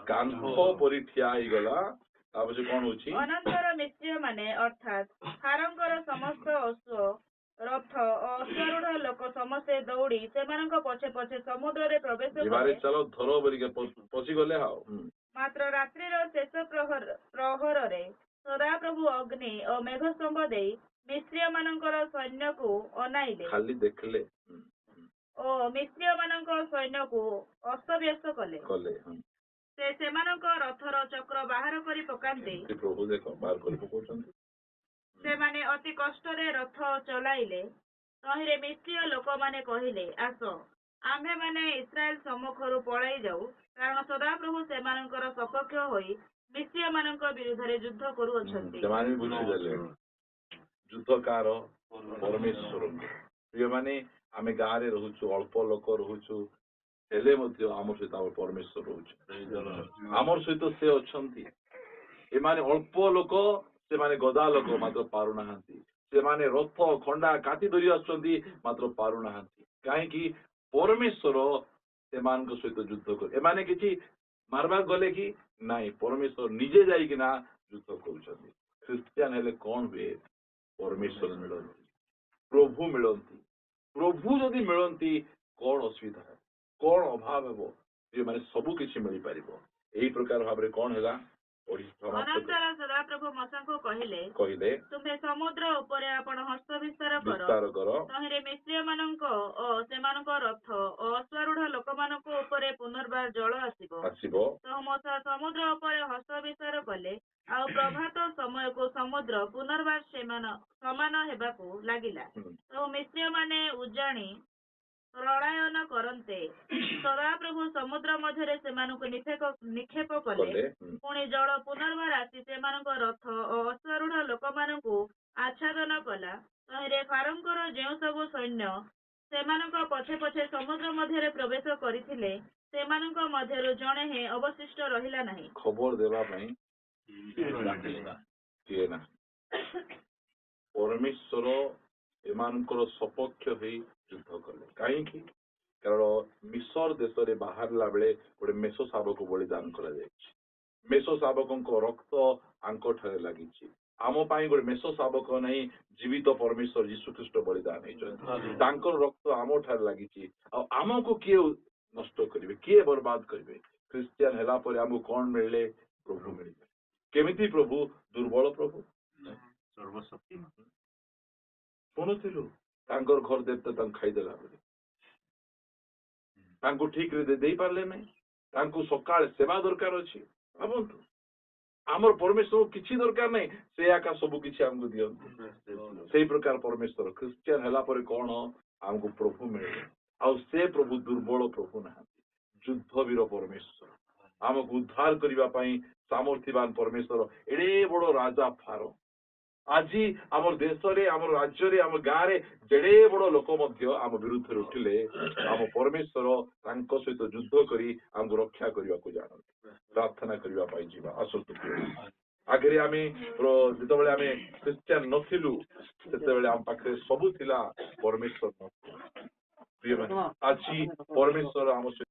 କାନ୍ଥ ପରି ଠିଆ ହେଇଗଲା। ତାପରେ କଣ ହଉଛି? ଅନନ୍ତର ମିଶ୍ରୀୟ ମାନେ ଅର୍ଥାତ୍ ଫାରୋଙ୍କର ସମସ୍ତ ଅଶ୍ୱ ରଥ ଓ ଅଶ୍ୱାରୂଢ ଲୋକ ସମସ୍ତେ ଦୌଡ଼ି ସେମାନଙ୍କ ପଛେ ପଛେ ସମୁଦ୍ରରେ ପ୍ରବେଶ କଲେ। ପଶିଗଲେ। ମାତ୍ର ରାତ୍ରିର ଶେଷ ପ୍ରହରରେ ସଦାପ୍ରଭୁ ଅଗ୍ନି ଓ ମେଘସ୍ତମ୍ଭ ଦେଇ ମିଶ୍ରୀୟ ମାନଙ୍କର ସୈନ୍ୟକୁ ଅନାଇଲେ। ଖାଲି ଦେଖିଲେ ଓ ମିଶ୍ରୀୟ ମାନଙ୍କ ସୈନ୍ୟକୁ ଅସ୍ତବ୍ୟସ୍ତ କଲେ। ସେ ସେମାନଙ୍କ ରଥର ଚକ୍ର ବାହାର କରି ପକାନ୍ତି। ପ୍ରଭୁ ଦେଖ ବାହାର କରି ପକାଉଛନ୍ତି। ସେମାନେ ଅତି କଷ୍ଟରେ ରଥ ଚଲାଇଲେ। ତହିଁରେ ମିଶ୍ରୀୟ ଲୋକମାନେ କହିଲେ, ଆସ ଆମ୍ଭେମାନେ ଇସ୍ରାଏଲ ସମ୍ମୁଖରୁ ପଳାଇ ଯାଉ, କାରଣ ସଦାପ୍ରଭୁ ସେମାନଙ୍କର ସପକ୍ଷ ହୋଇ ମିଶ୍ରୀୟ ମାନଙ୍କ ବିରୁଦ୍ଧରେ ଯୁଦ୍ଧ କରୁଅଛନ୍ତି। ସେମାନେ ବି ବୁଝିଦେଲେ ଯୁଦ୍ଧକାର ପରମେଶ୍ୱର। ପ୍ରିୟମାନେ, ଆମେ ଗାଁରେ ରହୁଛୁ, ଅଳ୍ପ ଲୋକ ରହୁଛୁ, ହେଲେ ମଧ୍ୟ ଆମ ସହିତ ଆମ ପରମେଶ୍ୱର ରହୁଛି। ଆମର ସହିତ ସେ ଅଛନ୍ତି। ଏମାନେ ଅଳ୍ପ ଲୋକ, ସେମାନେ ଗଦା ଲୋକ, ମାତ୍ର ପାରୁନାହାନ୍ତି। ସେମାନେ ରଥ ଖଣ୍ଡା କାଟି ଧରି ଆସୁଛନ୍ତି, ମାତ୍ର ପାରୁନାହାନ୍ତି। କାହିଁକି? ପରମେଶ୍ୱର ସେମାନଙ୍କ ସହିତ ଯୁଦ୍ଧ କରେ। ଏମାନେ କିଛି ମାରବାକୁ ଗଲେ କି ନାଇଁ, ପରମେଶ୍ୱର ନିଜେ ଯାଇକିନା ଯୁଦ୍ଧ କରୁଛନ୍ତି। ଖ୍ରୀଷ୍ଟିଆନ ହେଲେ କଣ ହୁଏ? ପରମେଶ୍ୱର ମିଳନ୍ତି, ପ୍ରଭୁ ମିଳନ୍ତି। ପ୍ରଭୁ ଯଦି ମିଳନ୍ତି କଣ ଅସୁବିଧା ହେବ, କଣ ଅଭାବ ହେବ? ମାନେ ସବୁ କିଛି ମିଳିପାରିବ। ଏହି ପ୍ରକାର ଭାବରେ କଣ ହେଲା? ଅନନ୍ତର ସଦାପ୍ରଭୁ ମଶାଙ୍କୁ କହିଲେ, ତୁମେ ସମୁଦ୍ର ଉପରେ ଆପଣ ହସ୍ତ ବିସ୍ତାର କର। ତହିଁରେ ମିଶ୍ରୀୟ ମାନଙ୍କ ଓ ସେମାନଙ୍କ ରଥ ଓ ଅଶ୍ୱାରୂଢ ଲୋକମାନଙ୍କ ଉପରେ ପୁନର୍ବାର ଜଳ ଆସିବ। ତ ମଶା ସମୁଦ୍ର ଉପରେ ହସ୍ତ ବିସ୍ତାର କଲେ। ଆଉ ପ୍ରଭାତ ସମୟକୁ ସମୁଦ୍ର ପୁନର୍ବାର ସମାନ ହେବାକୁ ଲାଗିଲା। ତ ମିଶ୍ରୀୟ ମାନେ ଉଜାଣି ପ୍ରଳୟନ କରନ୍ତେ ସଦାପ୍ରଭୁ ସମୁଦ୍ର ମଧ୍ୟରେ ସେମାନଙ୍କୁ ନିକ୍ଷେପ କଲେ। ପୁଣି ଜଳ ପୁନର୍ବାର ଆସି ସେମାନଙ୍କ ରଥ ଓ ଅଶ୍ୱାରୂଢ ଲୋକମାନଙ୍କୁ ଆଚ୍ଛାଦନ କଲା। ତହିଁରେ ଫାରୋଙ୍କର ଯେଉଁ ସବୁ ସୈନ୍ୟ ସେମାନଙ୍କ ପଛେ ପଛେ ସମୁଦ୍ର ମଧ୍ୟରେ ପ୍ରବେଶ କରିଥିଲେ, ସେମାନଙ୍କ ମଧ୍ୟରୁ ଜଣେ ହେଁ ଅବଶିଷ୍ଟ ରହିଲା ନାହିଁ। ଖବର ଦେବା ପାଇଁ କିଏ ନାହିଁ। ପରମେଶ୍ୱର ଏମାନଙ୍କର ସପକ୍ଷ ହେଇ ଯୁଦ୍ଧ କଲେ। କାହିଁକି? କାରଣ ମିଶର ଦେଶରେ ବାହାରିଲା ବେଳେ ଗୋଟେ ମେଷ ଶାବକ ବଳିଦାନ କରାଯାଇଛି। ମେଷ ଶାବକଙ୍କ ରକ୍ତ ଆଙ୍କଠାରେ ଲାଗିଛି। ଆମ ପାଇଁ ଗୋଟେ ମେଷ ଶାବକ ନାହିଁ, ଜୀବିତ ପରମେଶ୍ୱର ଯୀଶୁଖ୍ରୀଷ୍ଟ ବଳିଦାନ ହେଇଛନ୍ତି। ତାଙ୍କର ରକ୍ତ ଆମ ଠାରେ ଲାଗିଛି। ଆଉ ଆମକୁ କିଏ ନଷ୍ଟ କରିବେ, କିଏ ବର୍ବାଦ କରିବେ? ଖ୍ରୀଷ୍ଟିଆନ ହେଲା ପରେ ଆମକୁ କଣ ମିଳିଲେ? ପ୍ରଭୁ ମିଳିଲେ। କେମିତି ପ୍ରଭୁ? ଦୁର୍ବଳ ପ୍ରଭୁ, ସର୍ବଶକ୍ତି। ଶୁଣୁଥିଲୁ ତାଙ୍କର ଘର ଦେବତା ତାଙ୍କୁ ଖାଇଦେଲା ବୋଲି, ତାଙ୍କୁ ଠିକରେ ଦେଇପାରିଲେ ନାହିଁ। ତାଙ୍କୁ ସକାଳେ ସେବା ଦରକାର ଅଛି। ଭାବନ୍ତୁ, ଆମର ପରମେଶ୍ୱର କିଛି ଦରକାର ନାହିଁ, ସେ ଆକା ସବୁ କିଛି ଆମକୁ ଦିଅନ୍ତି। ସେଇ ପ୍ରକାର ପରମେଶ୍ୱର। ଖ୍ରୀଷ୍ଟିଆନ ହେଲା ପରେ କଣ? ଆମକୁ ପ୍ରଭୁ ମିଳିଲେ। ଆଉ ସେ ପ୍ରଭୁ ଦୁର୍ବଳ ପ୍ରଭୁ ନାହାନ୍ତି, ଯୁଦ୍ଧବୀର ପରମେଶ୍ୱର। ଆମକୁ ଉଦ୍ଧାର କରିବା ପାଇଁ ସାମର୍ଥ୍ୟବାନ ପରମେଶ୍ୱର। ଏଡେ ବଡ ରାଜା ଫାରୋ ଆଜି ଆମର ଦେଶରେ, ଆମର ରାଜ୍ୟରେ, ଆମ ଗାଁରେ ଯେଡେ ବଡ ଲୋକ ମଧ୍ୟ ଆମ ବିରୁଦ୍ଧରେ ଉଠିଲେ, ଆମ ପରମେଶ୍ୱର ତାଙ୍କ ସହିତ ଯୁଦ୍ଧ କରି ଆମକୁ ରକ୍ଷା କରିବାକୁ ଜାଣନ୍ତି। ପ୍ରାର୍ଥନା କରିବା ପାଇଁ ଯିବା। ଆସନ୍ତୁ। ଆଗରେ ଆମେ ଯେତେବେଳେ ଆମେ ଖ୍ରୀଷ୍ଟିଆନ ନଥିଲୁ, ସେତେବେଳେ ଆମ ପାଖରେ ସବୁ ଥିଲା, ପରମେଶ୍ୱର ନଥିଲା। ଆଜି ପରମେଶ୍ୱର ଆମ ସହିତ